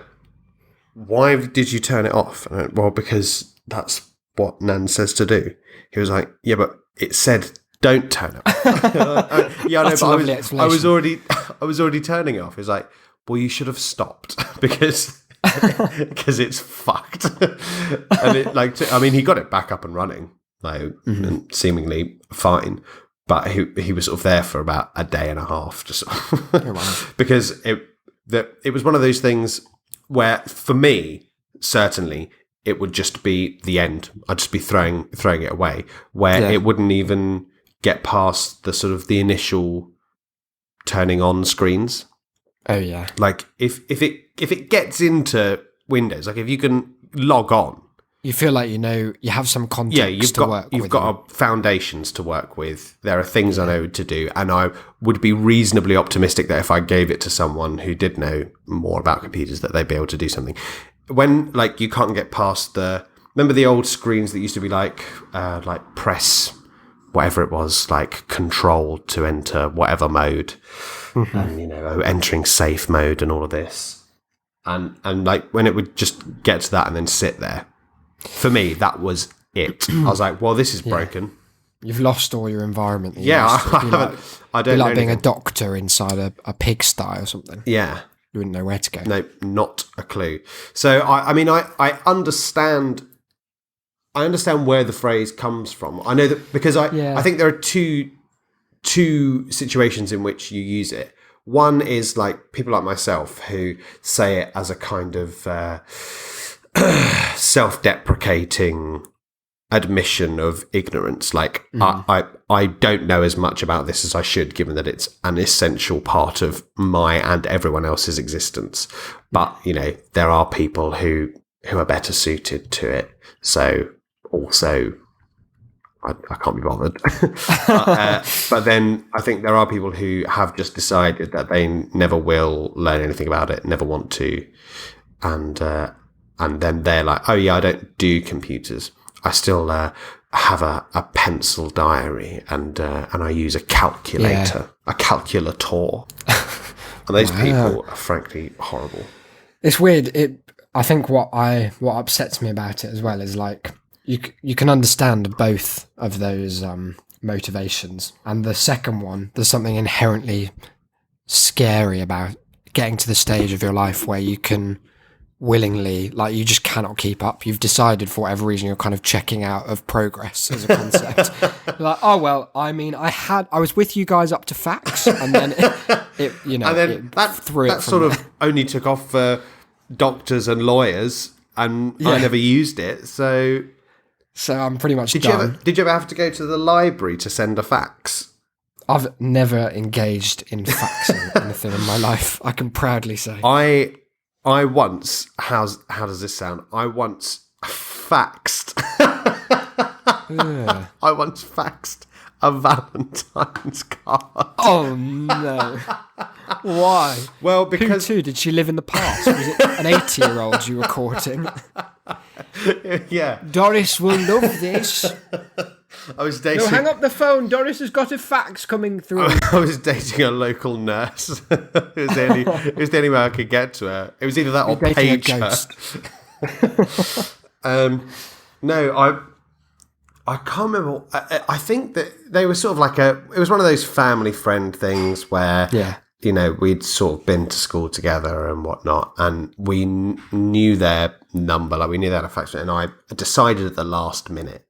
"Why did you turn it off?" And I went, "Well, because that's what Nan says to do." He was like, "Yeah, but it said don't turn it off." Yeah, I know, That's a lovely explanation. I was already turning it off. He was like, "Well, you should have stopped," because because it's fucked. And it I mean, he got it back up and running, like and seemingly fine. But he was sort of there for about a day and a half, just because it was one of those things where, for me, certainly, it would just be the end. I'd just be throwing it away, where it wouldn't even get past the sort of the initial turning on screens. Oh yeah. Like if it gets into Windows, like if you can log on, you feel like you have some context. Yeah, you've got foundations to work with. There are things I know to do, and I would be reasonably optimistic that if I gave it to someone who did know more about computers, that they'd be able to do something. When like you can't get past remember the old screens that used to be like press whatever it was, like control to enter whatever mode, and entering safe mode and all of this, and like when it would just get to that and then sit there. For me, that was it. I was like, well, this is broken. You've lost all your environment. I don't know like being anything. a doctor inside a pigsty or something. Yeah. You wouldn't know where to go. No, not a clue. So, I mean, I understand where the phrase comes from. I know that because I think there are two situations in which you use it. One is like people like myself who say it as a kind of self-deprecating admission of ignorance. Like I don't know as much about this as I should, given that it's an essential part of my and everyone else's existence. But there are people who are better suited to it. So also, I can't be bothered. But then I think there are people who have just decided that they never will learn anything about it, never want to, and then they're like, oh yeah, I don't do computers. I still have a pencil diary and I use a calculator, a calculator. And those people are frankly horrible. It's weird. I think what upsets me about it as well is like you can understand both of those motivations, and the second one, there's something inherently scary about getting to the stage of your life where you can willingly, like, you just cannot keep up. You've decided for whatever reason you're kind of checking out of progress as a concept. You're like, oh well, I mean, I was with you guys up to fax, and then that sort of only took off for doctors and lawyers, and I never used it. So I'm pretty much done. Did you ever have to go to the library to send a fax? I've never engaged in faxing anything in my life. I can proudly say. I once, how does this sound? I once faxed. I once faxed a Valentine's card. Oh no! Why? Well, because who did she live in the past? Was it an 80-year-old you were courting? Yeah, Doris will love this. I was dating. No, hang up the phone. Doris has got a fax coming through. I was dating a local nurse. It was the only way I could get to her. It was either that or page her. No, I can't remember. I think that they were sort of like it was one of those family friend things where, we'd sort of been to school together and whatnot, and we knew their number, like we knew they had a fax, and I decided at the last minute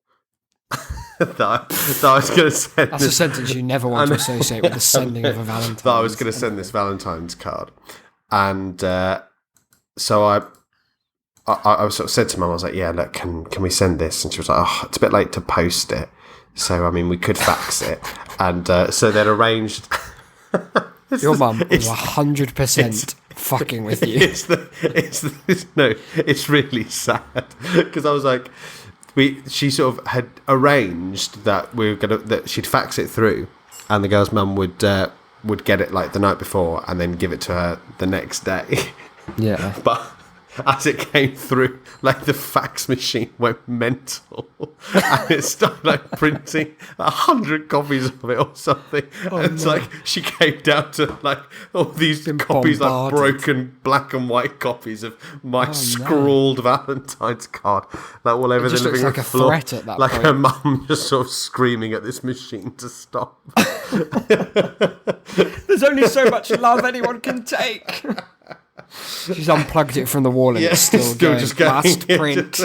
that I was going to send. That's a sentence you never want to associate with the sending of a Valentine's. That I was going to send this Valentine's card, and so I sort of said to Mum, I was like, "Yeah, look, can we send this?" And she was like, "Oh, it's a bit late to post it, so I mean, we could fax it." And so they'd arranged. Your mum was 100% fucking with you. It's really sad because I was like, she sort of had arranged that that she'd fax it through, and the girl's mum would get it like the night before and then give it to her the next day. Yeah, but as it came through, like the fax machine went mental, and it started like printing 100 copies of it or something. And it's like she came down to like all these copies, like broken black and white copies of my scrawled Valentine's card, like all over the living room floor. Threat at that like point. her mum just sort of screaming at this machine to stop. There's only so much love anyone can take. She's unplugged it from the wall and it's still going. just going. Must print.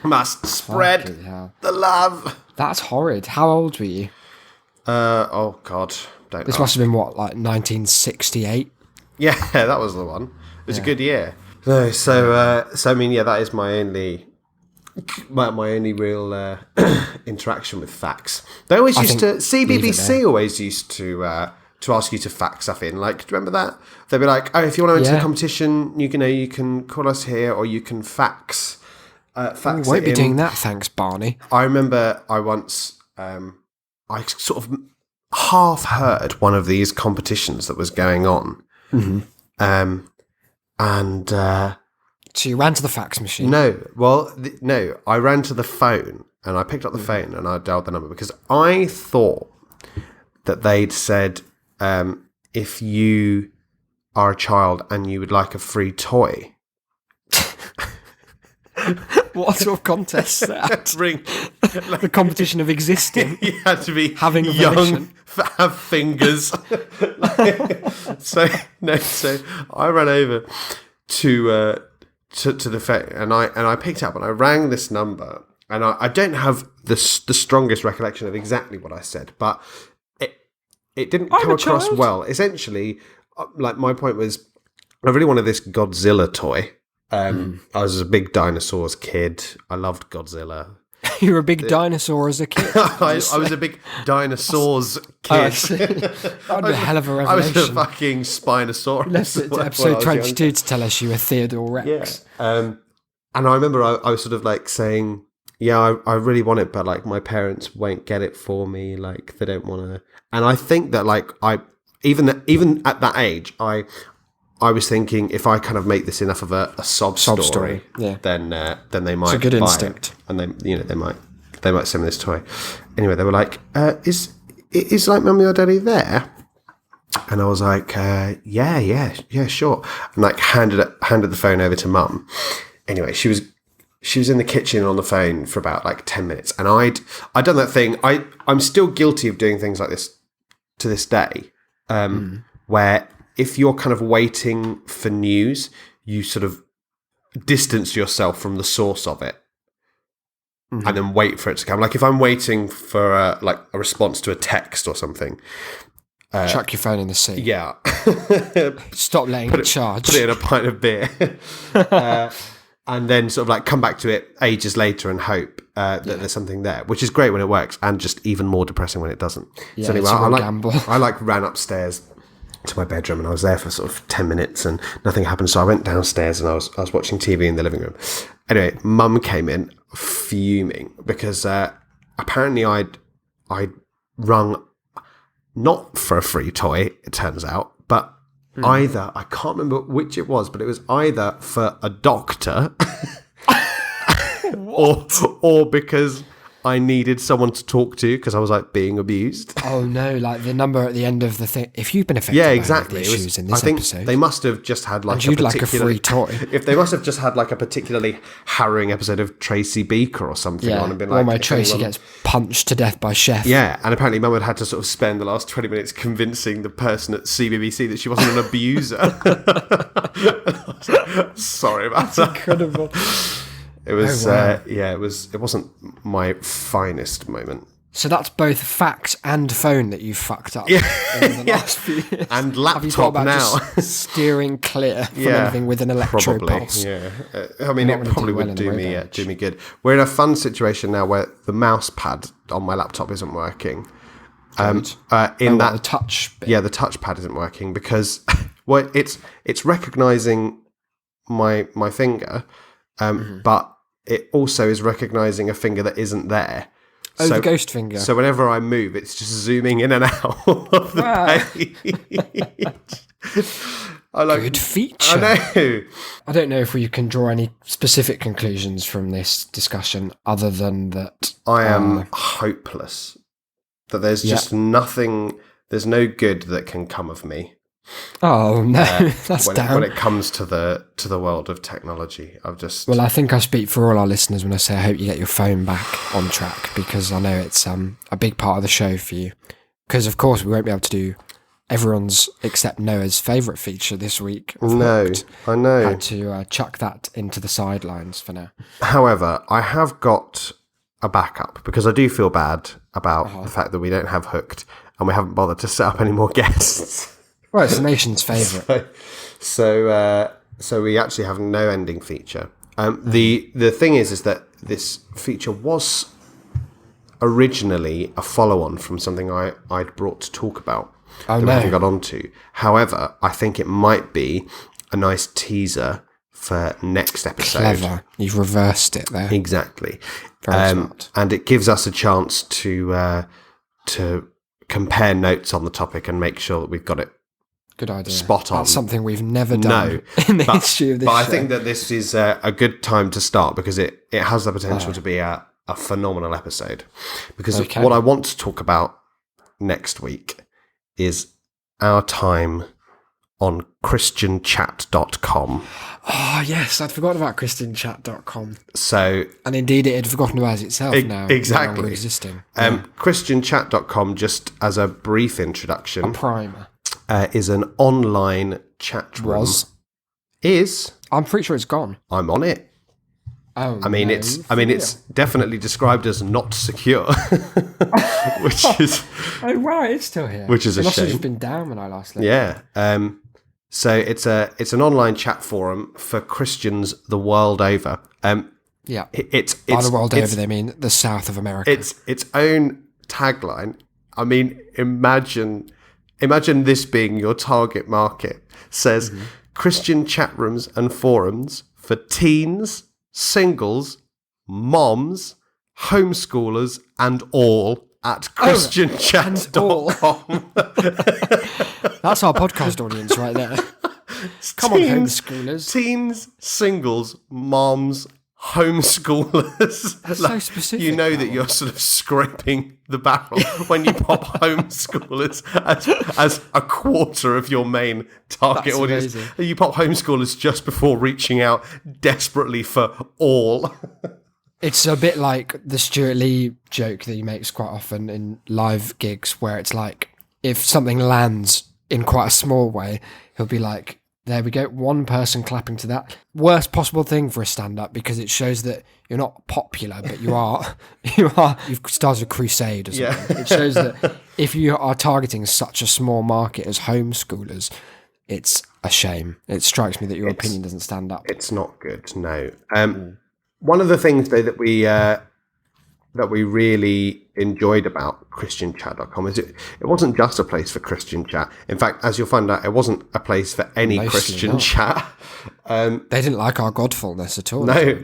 Must spread Fucking hell. the love. That's horrid. How old were you? Oh God, don't. This ask. must have been what, like 1968? Yeah, that was the one. It was a good year. No, so I mean, yeah, that is my only real interaction with fax. They always used to CBBC always used to ask you to fax stuff in. Like, do you remember that? They'd be like, "Oh, if you want to enter the competition, you can call us here, or you can fax." Fax Won't it be in. doing that, thanks, Barney. I remember I once I sort of half heard one of these competitions that was going on, and. So you ran to the fax machine. No, I ran to the phone and I picked up the phone and I dialed the number because I thought that they'd said, if you are a child and you would like a free toy. What sort of contest is that? Ring. The competition of existing. You had to be Having a young, volition. have fingers. So I ran over to the phone and I picked up and I rang this number and I don't have the strongest recollection of exactly what I said, but it didn't come across well. Essentially, like my point was, I really wanted this Godzilla toy. I was a big dinosaurs kid. I loved Godzilla. You were a big dinosaur as a kid. I was a big dinosaurs Oh, I kid. see. That would be a hell of a I was a revelation. fucking Spinosaurus. Left it to when I episode was 22 to tell us you were Theodore Rex. younger. And I remember I was sort of like saying, yeah, I really want it, but like my parents won't get it for me. Like they don't want to. And I think that like even at that age, I was thinking if I kind of make this enough of a sob story, yeah. then they might. It's a good buy instinct. it. And they might send me this toy. Anyway, they were like, is like mummy or daddy there? And I was like, yeah, sure. And like handed the phone over to mum. Anyway, she was in the kitchen on the phone for about like 10 minutes, and I'd done that thing. I'm still guilty of doing things like this to this day, where if you're kind of waiting for news, you sort of distance yourself from the source of it. And then wait for it to come. Like if I'm waiting for a response to a text or something. Chuck your phone in the sea. Yeah. Stop letting it charge. Put it in a pint of beer. And then sort of like come back to it ages later and hope that there's something there, which is great when it works and just even more depressing when it doesn't. Yeah, so anyway, it's a real gamble. I ran upstairs to my bedroom and I was there for sort of 10 minutes and nothing happened. So I went downstairs and I was watching TV in the living room. Anyway, mum came in fuming because apparently I'd rung not for a free toy, it turns out, but either, I can't remember which it was, but it was either for a doctor or because I needed someone to talk to because I was like being abused. Oh no, like the number at the end of the thing. If you've been affected Yeah, by exactly. any of the issues in I this think episode, they must have just had like and you'd like a free toy. If they must have just had like a particularly harrowing episode of Tracy Beaker or something on and been like, or my if Tracy anyone- gets punched to death by Chef. Yeah, and apparently Mum had to sort of spend the last 20 minutes convincing the person at CBBC that she wasn't an abuser. Sorry about that. Incredible. It was, wow. it wasn't my finest moment. So that's both fax and phone that you fucked up in the last few years. And Have you thought laptop about now. just steering clear from anything with an electro Probably, pulse? yeah. I mean, Not it gonna probably do well would in the do road me age. do me good. We're in a fun situation now where the mouse pad on my laptop isn't working. In The that, touch bit. yeah, the touchpad isn't working because well, it's recognizing my finger, but it also is recognizing a finger that isn't there. Oh, the ghost finger. So whenever I move, it's just zooming in and out of the page. Good feature. I know. I don't know if we can draw any specific conclusions from this discussion other than that I am hopeless. That there's just nothing. There's no good that can come of me. Oh no, that's when down. it comes to the world of technology. I've just Well, I think I speak for all our listeners when I say I hope you get your phone back on track, because I know it's a big part of the show for you. Because of course we won't be able to do everyone's except Noah's favourite feature this week. Of No, Hooked. I know. Had to chuck that into the sidelines for now. However, I have got a backup because I do feel bad about the fact that we don't have Hooked and we haven't bothered to set up any more guests. Well, it's the nation's favourite. So we actually have no ending feature. The thing is that this feature was originally a follow-on from something I'd brought to talk about that we haven't got onto. However, I think it might be a nice teaser for next episode. Clever. You've reversed it there. Exactly. Very smart. And it gives us a chance to compare notes on the topic and make sure that we've got it Good idea. spot on. That's something we've never done in the history of this But show. I think that this is a good time to start because it has the potential to be a phenomenal episode. Because what I want to talk about next week is our time on ChristianChat.com. Oh, yes, I'd forgotten about ChristianChat.com. So, And indeed, it had forgotten about itself now. exactly. No longer existing. ChristianChat.com, just as a brief introduction, Primer. is an online chat room. I'm pretty sure it's gone. I'm on it. Oh, I mean, it's definitely described as not secure, which is Oh, wow, it's still here. Which is a it must have shame. just been down when I last looked. yeah. So it's an online chat forum for Christians the world over. Yeah. It's By the world over, it's, they mean the south of America. its own tagline. I mean, imagine this being your target market. Says Christian chat rooms and forums for teens, singles, moms, homeschoolers, and all at ChristianChat.com. That's our podcast audience right there. Come on, homeschoolers. Teens, singles, moms, homeschoolers. That's so specific, You know that that you're sort of scraping the barrel when you pop homeschoolers as a quarter of your main target That's audience. amazing. You pop homeschoolers just before reaching out desperately for all. It's a bit like the Stuart Lee joke that he makes quite often in live gigs, where it's like, if something lands in quite a small way, he'll be like, there we go, one person clapping to that. Worst possible thing for a stand-up, because it shows that you're not popular, but you are. You've started a crusade or something. Yeah. It shows that if you are targeting such a small market as homeschoolers, it's a shame. It strikes me that your opinion doesn't stand up. It's not good, no. One of the things, though, that we really enjoyed about ChristianChat.com is it wasn't just a place for Christian chat. In fact, as you'll find out, it wasn't a place for any Mostly Christian not. chat. They didn't like our godfulness at all. No,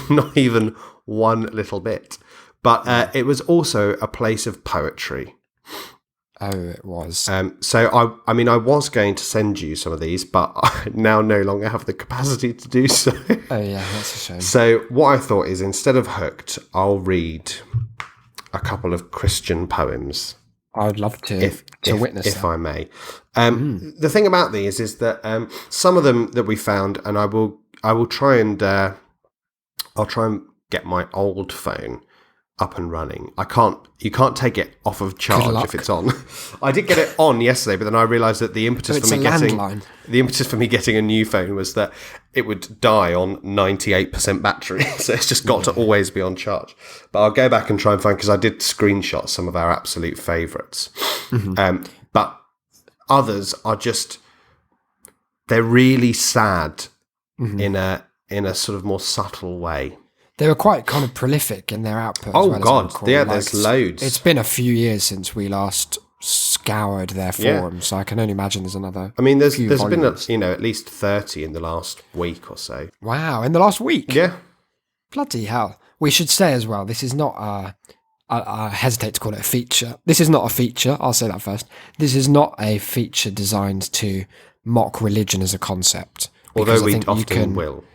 not even one little bit. But it was also a place of poetry. Oh, it was. So I mean, I was going to send you some of these, but I now no longer have the capacity to do so. Oh, yeah, that's a shame. So what I thought is, instead of Hooked, I'll read a couple of Christian poems, I would love to witness if that. I may. The thing about these is that some of them that we found, and I will try and I'll try and get my old phone up and running. You can't take it off of charge luck. if it's on. I did get it on yesterday, but then I realised that the impetus it's for a me getting landline. the impetus for me getting a new phone was that it would die on 98% battery, so it's just got to always be on charge. But I'll go back and try and find, because I did screenshot some of our absolute favourites. But others are just, they're really sad in a sort of more subtle way. They were quite kind of prolific in their output. Oh, as well, God. as I recall. Yeah, there's loads. It's been a few years since we last scoured their forums, so I can only imagine there's another. I mean, there's few been volumes. at least 30 in the last week or so. Wow, in the last week. Yeah. Bloody hell. We should say as well, this is not I hesitate to call it a feature. This is not a feature, I'll say that first. This is not a feature designed to mock religion as a concept. Although because I we think you often will.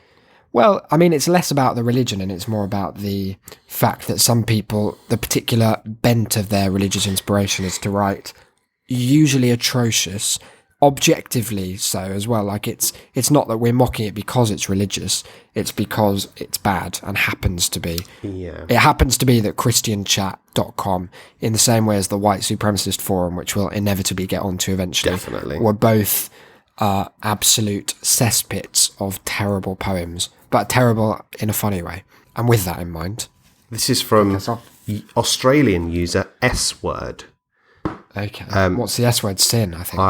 Well, I mean, it's less about the religion and it's more about the fact that some people, the particular bent of their religious inspiration is to write usually atrocious, objectively so as well. Like it's not that we're mocking it because it's religious, it's because it's bad and happens to be. Yeah. It happens to be that christianchat.com, in the same way as the white supremacist forum, which we'll inevitably get onto eventually, Definitely. were both absolute cesspits of terrible poems, but terrible in a funny way. And with that in mind, This is from That's all. Australian user S Word. okay, what's the S word? Sin, I think.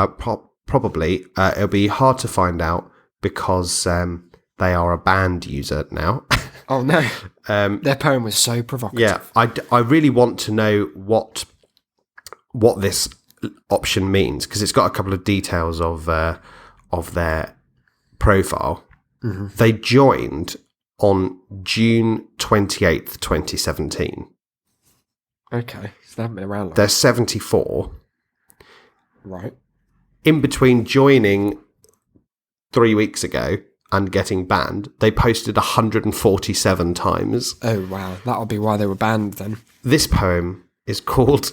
Probably it'll be hard to find out because they are a banned user now. Oh no, their poem was so provocative. Yeah, I really want to know what this option means, because it's got a couple of details of their profile. Mm-hmm. They joined on June 28th, 2017. Okay, so they haven't been around long. They're 74. Right. In between joining 3 weeks ago and getting banned, they posted 147 times. Oh wow, that'll be why they were banned then. This poem is called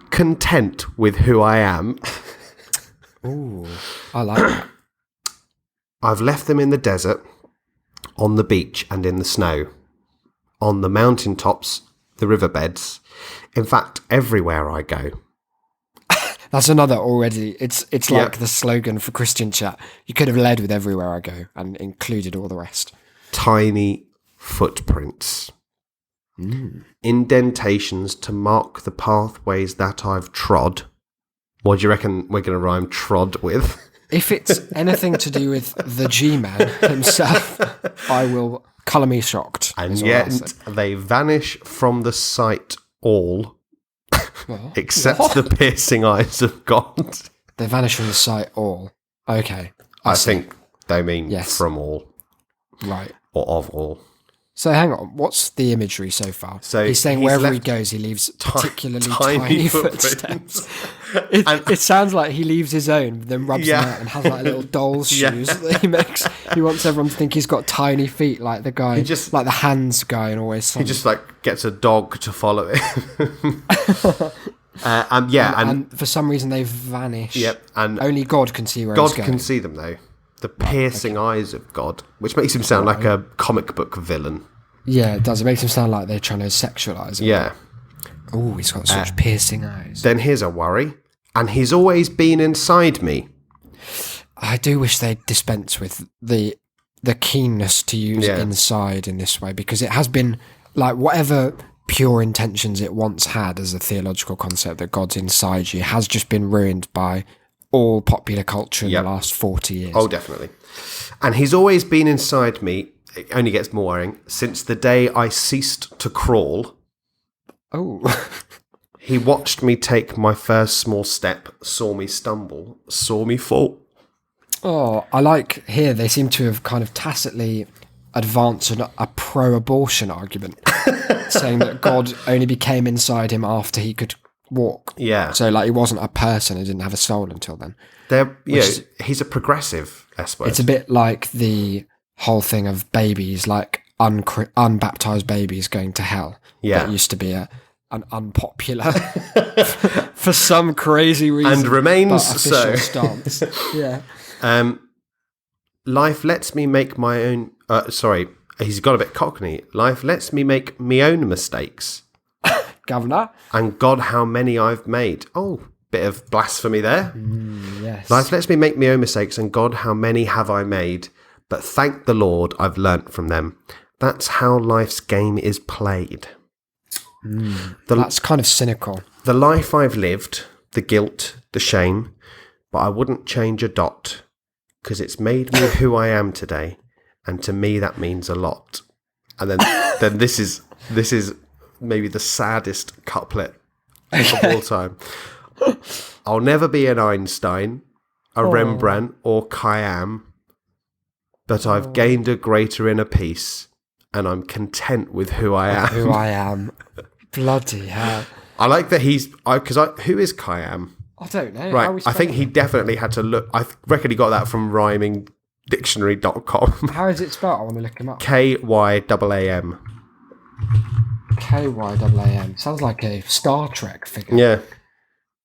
Content with Who I Am. Ooh, I like that. I've left them in the desert, on the beach and in the snow, on the mountain tops, the riverbeds, in fact, everywhere I go. That's another already. It's Yeah. like the slogan for Christian Chat. You could have led with "Everywhere I Go" and included all the rest. Tiny footprints. Indentations to mark the pathways that I've trod. What do you reckon we're going to rhyme trod with? If it's anything to do with the G-Man himself, I will colour me shocked. And is all I'll yet say. they vanish from the sight all, What? except What? the piercing eyes of God. They vanish from the sight all. Okay, I see. think they mean Yes. from all, Right. or of all. So hang on, what's the imagery so far? So he's saying he's wherever he left goes, he leaves particularly tiny tiny footprints. footsteps. It sounds like he leaves his own, then rubs Yeah. them out and has like little doll's Yeah. shoes that he makes. He wants everyone to think he's got tiny feet, like the guy, like the hands guy in Always Sunny. He just like gets a dog to follow it. and for some reason they vanish. Yep, and Only God can see where God he's going. can see them though. The piercing eyes of God, which makes him sound like a comic book villain. Yeah, it does. It makes him sound like they're trying to sexualise him. Yeah. Oh, he's got such piercing eyes. Then here's a worry. And he's always been inside me. I do wish they'd dispense with the keenness to use Yeah. inside in this way, because it has been like whatever pure intentions it once had as a theological concept that God's inside you has just been ruined by all popular culture in Yep. the last 40 years. Oh, definitely. And he's always been inside me. It only gets more worrying. Since the day I ceased to crawl, Oh. he watched me take my first small step, saw me stumble, saw me fall. Oh, I like here they seem to have kind of tacitly advanced a pro-abortion argument, saying that God only became inside him after he could walk. Yeah. So like he wasn't a person, he didn't have a soul until then. He's a progressive S-word. It's a bit like the whole thing of babies, like unbaptized babies going to hell. Yeah. That used to be an unpopular, for some crazy reason. And remains but official so. stance. Yeah. Life lets me make my own... he's got a bit cockney. Life lets me make me own mistakes. Governor? And God, how many I've made. Oh, bit of blasphemy there. Yes. Life lets me make my own mistakes, and God, how many have I made? But thank the Lord, I've learnt from them. That's how life's game is played. That's kind of cynical. The life I've lived, the guilt, the shame, but I wouldn't change a dot, because it's made me who I am today, and to me that means a lot. And then this is maybe the saddest couplet of all time. I'll never be an Einstein, a Rembrandt, or Khayyam, but I've gained a greater inner peace, and I'm content with who I am. Who I am. Bloody hell. I like that who is Khayyam? I don't know. How Right, we I think spelling he definitely had to look. I reckon he got that from rhymingdictionary.com. it? How is it spelled? I want to look him up. Kyaam. Kyam. Sounds like a Star Trek figure. Yeah.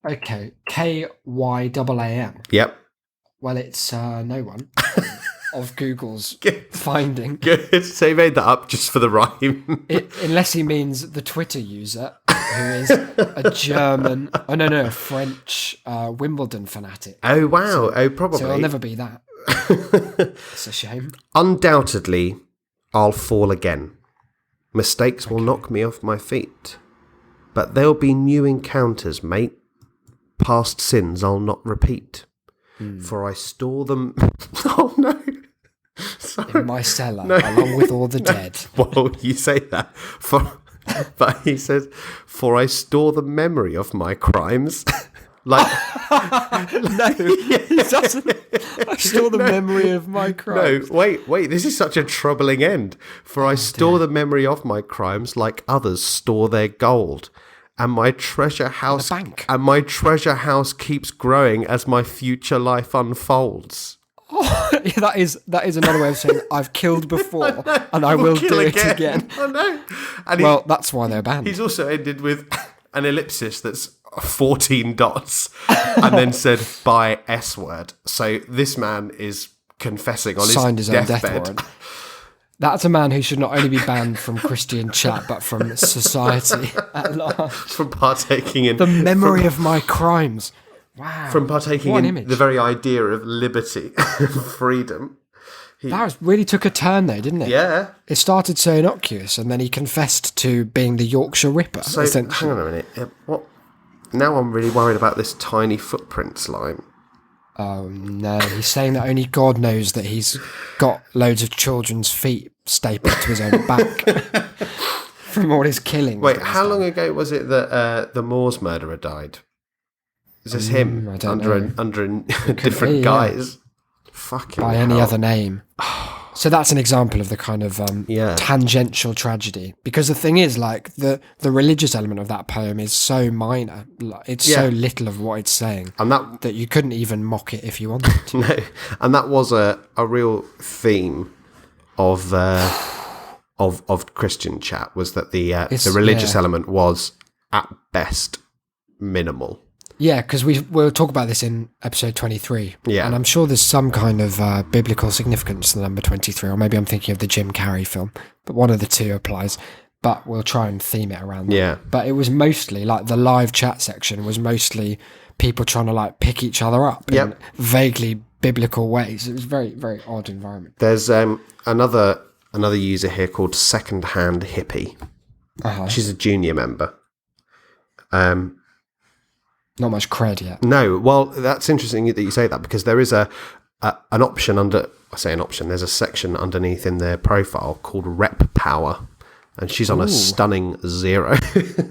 Okay, KYAAM. Yep. Well, it's no one of Google's Good. finding. Good. So he made that up just for the rhyme. Unless he means the Twitter user, who is a German, a French Wimbledon fanatic. Oh, wow. Probably. So it'll never be that. It's a shame. Undoubtedly, I'll fall again. Mistakes will knock me off my feet. But there'll be new encounters, mate. Past sins I'll not repeat. For I store them... Oh, no. Sorry. In my cellar, along with all the dead. Well, you say that. But he says, for I store the memory of my crimes. Like... No, he doesn't. I store the memory of my crimes. No, wait, this is such a troubling end. For I store the memory of my crimes like others store their gold. And my treasure house bank. And my treasure house keeps growing as my future life unfolds. Oh, that is another way of saying I've killed before and I will do it again. I know. And Well, that's why they're banned. he's also ended with an ellipsis that's 14 dots and then said by S word. So this man is confessing on Signed his his own death deathbed. warrant. That's a man who should not only be banned from Christian chat, but from society at large. From partaking in The memory of my crimes. Wow. from partaking What an in image. the very idea of liberty, freedom. That really took a turn though, didn't it? Yeah. It started so innocuous and then he confessed to being the Yorkshire Ripper, So essentially. hang on a minute. What? Now I'm really worried about this tiny footprints line. Oh no, he's saying that only God knows that he's got loads of children's feet stapled to his own back from all his killing. Wait, how long ago was it that the Moors murderer died? Is this him I don't under know. under a different be, yeah. guise? Fucking By any hell. other name. So that's an example of the kind of Yeah. tangential tragedy. Because the thing is, like, the religious element of that poem is so minor. Like, it's so Yeah. little of what it's saying And that that you couldn't even mock it if you wanted to. no, and that was a real theme of Christian chat, was that the religious yeah. element was at best minimal. Yeah, because we'll talk about this in episode 23. Yeah. And I'm sure there's some kind of biblical significance to the number 23, or maybe I'm thinking of the Jim Carrey film, but one of the two applies. But we'll try and theme it around that. Yeah. But it was mostly, like, the live chat section was mostly people trying to, like, pick each other up in Yep. vaguely biblical ways. It was a very, very odd environment. There's another user here called Secondhand Hippie. Uh-huh. She's a junior member. Not much cred yet. No, well, that's interesting that you say that, because there is an option under. I say an option. There's a section underneath in their profile called Rep Power, and she's on a stunning 0.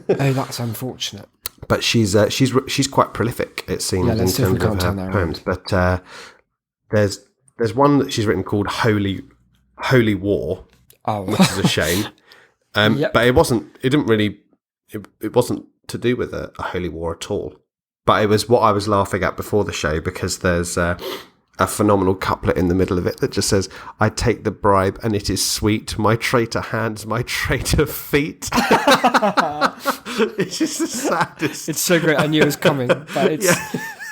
Oh, that's unfortunate. But she's quite prolific, it seems, Yeah, in let's see if we terms of can't her turn that poems. But there's one that she's written called Holy War, Oh, which is a shame. Yep. But it wasn't to do with a holy war at all. But it was what I was laughing at before the show, because there's a phenomenal couplet in the middle of it that just says, "I take the bribe and it is sweet, my traitor hands, my traitor feet." It's just the saddest. it's so great. I knew it was coming, but it's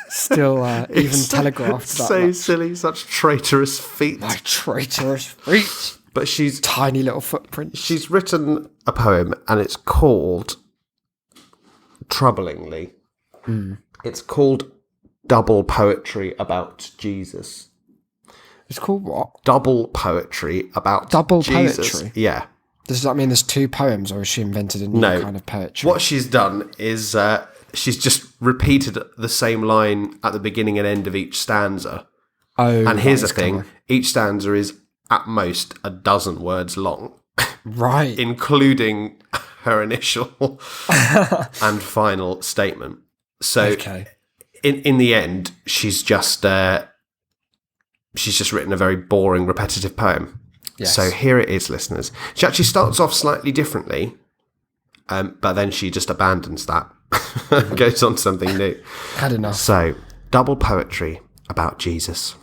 still even It's telegraphed that so much. silly, such traitorous feet. My traitorous feet. But Tiny little footprints. she's written a poem, and it's called, troublingly, it's called Double Poetry About Jesus. It's called what? Double poetry about Double Jesus. poetry? Yeah. Does that mean there's two poems, or has she invented a new No. kind of poetry? What she's done is she's just repeated the same line at the beginning and end of each stanza. Oh, And here's the that is thing: clever. each stanza is at most a dozen words long, Right. including her initial and final statement. So Okay. in the end, she's just written a very boring, repetitive poem. Yes. So here it is, listeners. She actually starts off slightly differently, but then she just abandons that and goes on to something new. Had enough. So, double poetry about Jesus,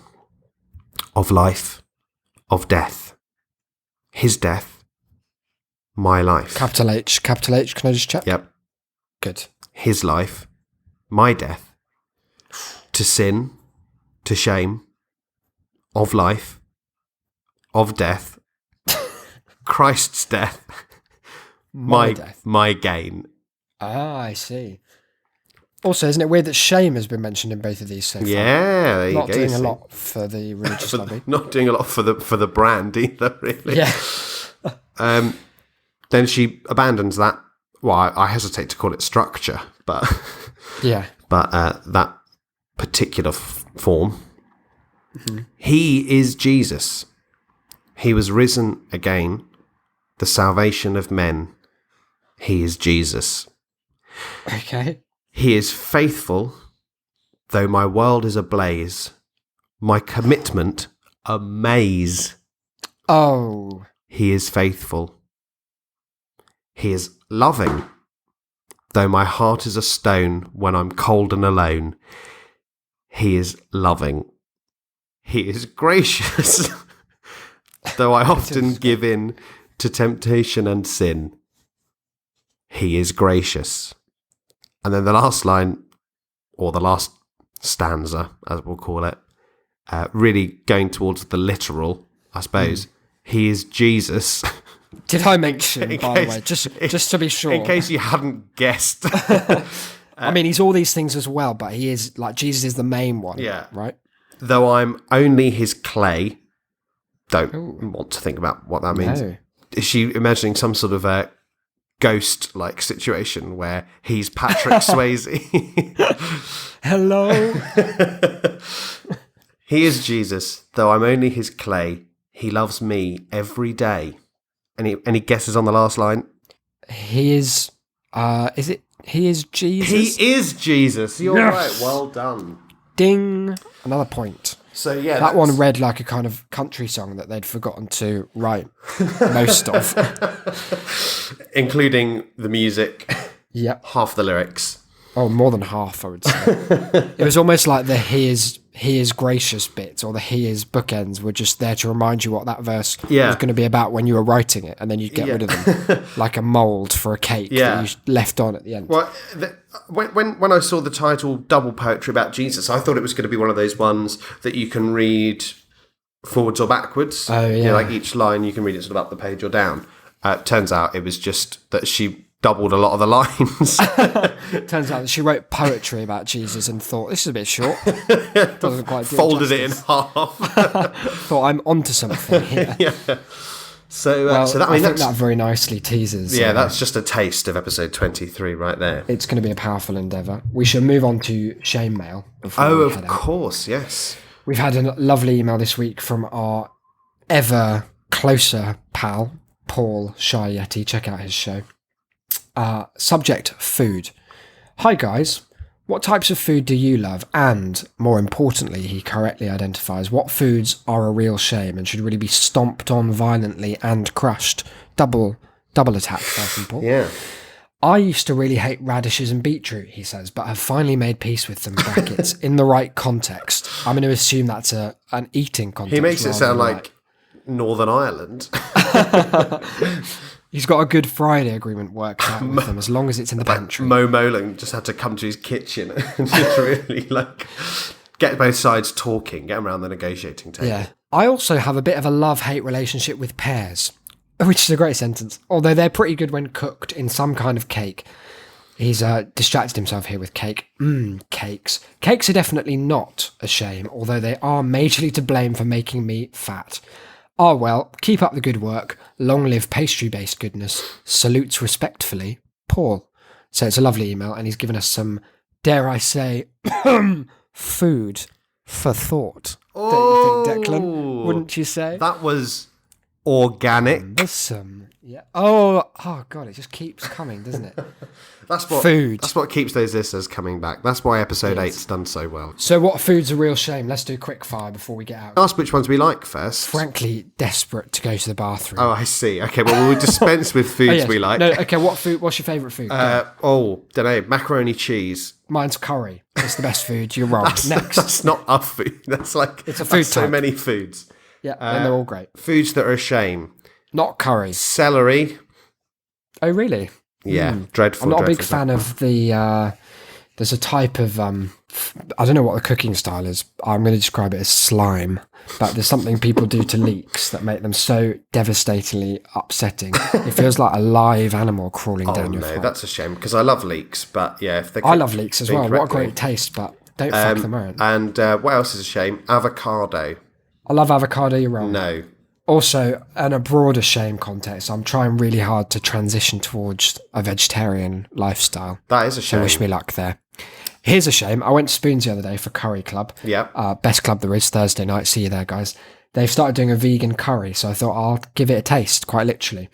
of life, of death, his death, my life. Capital H. Can I just check? Yep. Good. His life, my death, to sin, to shame, of life, of death, Christ's death, my death. my gain. Ah, I see. Also, isn't it weird that shame has been mentioned in both of these so far? Yeah, there you Not go. doing you a see. lot for the religious lobby. Not doing a lot for the brand either, really. Yeah. Then she abandons that. Well, I hesitate to call it structure, but Yeah. that particular form. Mm-hmm. He is Jesus. He was risen again, the salvation of men. He is Jesus. Okay. He is faithful, though my world is ablaze, my commitment a maze. Oh. He is faithful. He is loving, though my heart is a stone when I'm cold and alone. He is loving. He is gracious, though I often give in to temptation and sin. He is gracious. And then the last line, or the last stanza, as we'll call it, really going towards the literal, I suppose. He is Jesus. Did I mention, by case- the way, just to be sure? In case you hadn't guessed. I mean, he's all these things as well, but he is, like, Jesus is the main one. Yeah. Right? Though I'm only his clay. Don't want to think about what that means. No. Is she imagining some sort of a ghost-like situation where he's Patrick Swayze? Hello? He is Jesus, though I'm only his clay. He loves me every day. Any guesses on the last line? He is, he is Jesus? He is Jesus. You're Yes. right. Well done. Ding. Another point. So yeah, That one read like a kind of country song that they'd forgotten to write most of. including the music, Yep. half the lyrics. Oh, more than half, I would say. It was almost like the he is gracious bits, or the he is bookends were just there to remind you what that verse Yeah. was going to be about when you were writing it, and then you'd get rid of them. Like a mould for a cake Yeah. that you left on at the end. Well, when I saw the title "Double Poetry About Jesus," I thought it was going to be one of those ones that you can read forwards or backwards. Oh, You yeah. know, like each line you can read it sort of up the page or down. Turns out it was just that she doubled a lot of the lines. Turns out that she wrote poetry about Jesus and thought, this is a bit short. Doesn't quite do Folded it in justice. half. Thought, I'm onto something here. So, Well, so that, I think that's that very nicely teases. yeah, that's just a taste of episode 23 right there. It's going to be a powerful endeavour. We should move on to shame mail before Oh, we of head out. course, yes. We've had a lovely email this week from our ever closer pal, Paul Shy Yeti. Check out his show. Subject, food. Hi guys, what types of food do you love? And, more importantly, he correctly identifies what foods are a real shame and should really be stomped on violently and crushed. Double attack there from Paul. Yeah. I used to really hate radishes and beetroot, he says, but have finally made peace with them, brackets, in the right context. I'm going to assume that's an eating context. He makes it rather sound than like Northern Ireland. He's got a Good Friday agreement worked out with them, as long as it's in the pantry. Mo Molan just had to come to his kitchen and just really get both sides talking, get them around the negotiating table. Yeah. I also have a bit of a love-hate relationship with pears, which is a great sentence, although they're pretty good when cooked in some kind of cake. He's distracted himself here with cake. Cakes. Cakes are definitely not a shame, although they are majorly to blame for making me fat. Ah, well, keep up the good work. Long live pastry-based goodness. Salutes respectfully, Paul. So it's a lovely email, and he's given us some, dare I say, food for thought. Don't you think, Declan? Wouldn't you say? That was organic. Awesome. Yeah. Oh, God, it just keeps coming, doesn't it? That's what Food. That's what keeps those listeners coming back. That's why episode 8's done so well. So what food's a real shame? Let's do quick fire before we get out. Ask which ones we like first. Frankly, desperate to go to the bathroom. Oh, I see. Okay, well, we'll dispense with foods yes. we like. No, okay, what food? What's your favourite food? Go. Don't know. Macaroni cheese. Mine's curry. It's the best food. You're wrong. Next. That's not a food. That's like It's a food that's so type. many foods. Yeah, and they're all great. Foods that are a shame. Not curry. Celery. Oh, really? Yeah, dreadful. I'm not a big dreadful. fan of the There's a type of I don't know what the cooking style is. I'm going to describe it as slime, but there's something people do to leeks that make them so devastatingly upsetting. It feels like a live animal crawling down your throat. That's a shame because I love leeks, but yeah, if they I love leeks as well. What a correctly- great taste, but don't fuck them around. And what else is a shame? Avocado. I love avocado. You're wrong. No. Also, in a broader shame context, I'm trying really hard to transition towards a vegetarian lifestyle. That is a So shame. wish me luck there. Here's a shame. I went to Spoons the other day for Curry Club. Yeah. Best club there is, Thursday night. See you there, guys. They've started doing a vegan curry, so I thought I'll give it a taste, quite literally.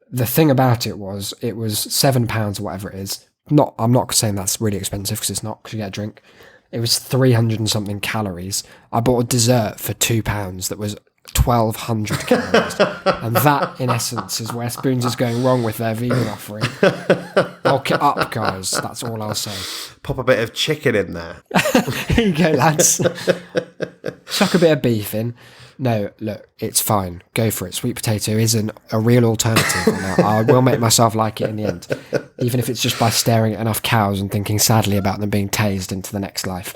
The thing about it was £7 or whatever it is. I'm not saying that's really expensive because it's not, because you get a drink. It was 300 and something calories. I bought a dessert for £2 that was 1,200 calories. And that, in essence, is where Spoons is going wrong with their vegan offering. Bulk it up, guys. That's all I'll say. Pop a bit of chicken in there. Here you go, lads. Chuck a bit of beef in. No, look, it's fine. Go for it. Sweet potato isn't a real alternative. No, I will make myself like it in the end. Even if it's just by staring at enough cows and thinking sadly about them being tased into the next life.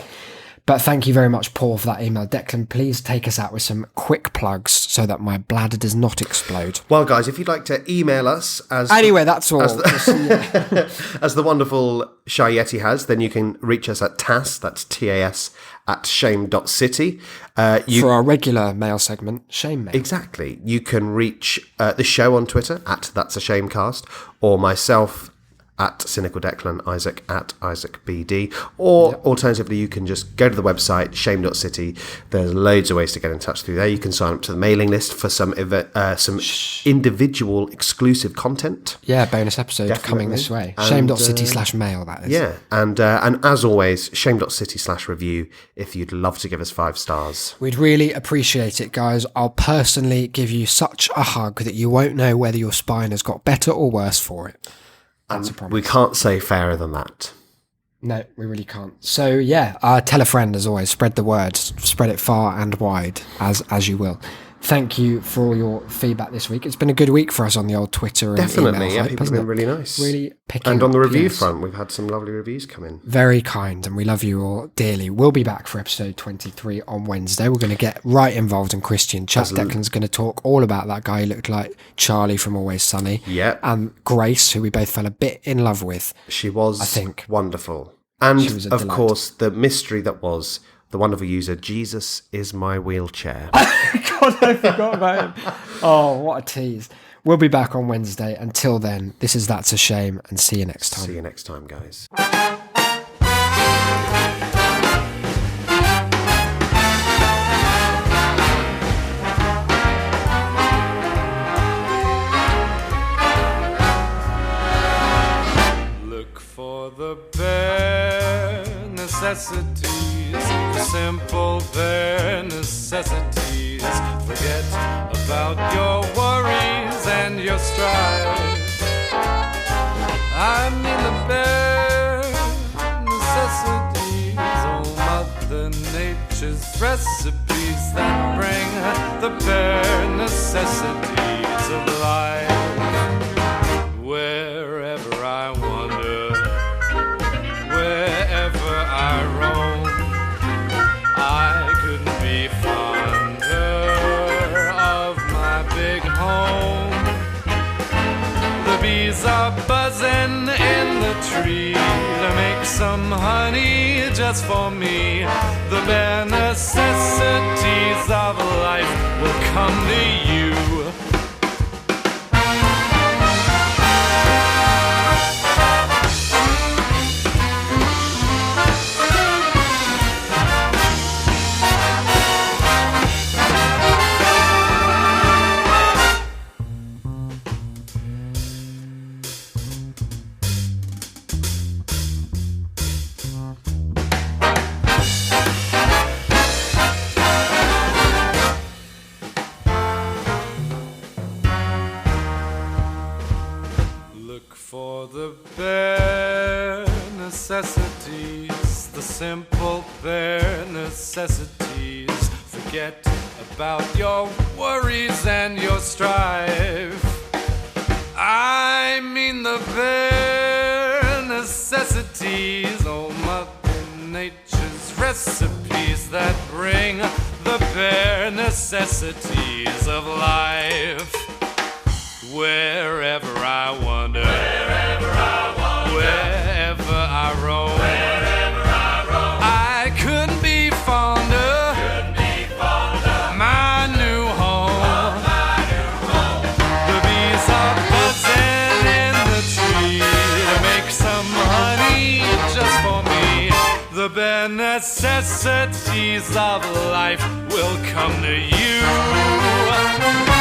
But thank you very much, Paul, for that email. Declan, please take us out with some quick plugs so that my bladder does not explode. Well, guys, if you'd like to email us as Anyway, that's all. as the wonderful Shy Yeti has, then you can reach us at TAS, that's TAS, at shame.city. For our regular mail segment, Shame Mail. Exactly. You can reach the show on Twitter at That's a Shamecast, or myself at Cynical Declan, Isaac at IsaacBD, or alternatively, you can just go to the website, shame.city. There's loads of ways to get in touch through there. You can sign up to the mailing list for some individual exclusive content. Yeah, bonus episode Definitely. coming this way. And, Shame.city/mail, that is. Yeah, and as always, shame.city/review if you'd love to give us 5 stars. We'd really appreciate it, guys. I'll personally give you such a hug that you won't know whether your spine has got better or worse for it. That's a promise. We can't say fairer than that. No, we really can't. So yeah, tell a friend as always. Spread the word. Spread it far and wide, as you will. Thank you for all your feedback this week. It's been a good week for us on the old Twitter and Definitely, email yeah, hype, people have hasn't been it? really nice. Really picking And on the up, review yes. front, we've had some lovely reviews come in. Very kind, and we love you all dearly. We'll be back for episode 23 on Wednesday. We're going to get right involved in Christian chat. Declan's going to talk all about that guy who looked like Charlie from Always Sunny. Yeah. And Grace, who we both fell a bit in love with. She was, I think. wonderful. And, She was a of delight. course, the mystery that was the wonderful user, Jesus is my wheelchair. God, I forgot about him. Oh, what a tease. We'll be back on Wednesday. Until then, this is That's a Shame, and see you next time. See you next time, guys. Look for the bare necessities, the simple bare necessities. Forget about your worries and your strife. I mean the bare necessities, oh Mother Nature's recipes that bring the bare necessities of life. Wherever I wander, wherever I roam, I couldn't be fonder of my big home. The bees are buzzing in the tree to make some honey just for me. The bare necessities of life will come to you. Look for the bare necessities, the simple bare necessities. Forget about your worries and your strife. I mean the bare necessities, oh recipes that bring the bare necessities of life. Wherever I wander, wherever I roam, I couldn't be fonder, my new home. The bees are buzzing in the tree to make some honey just for me. The bare necessities of life will come to you.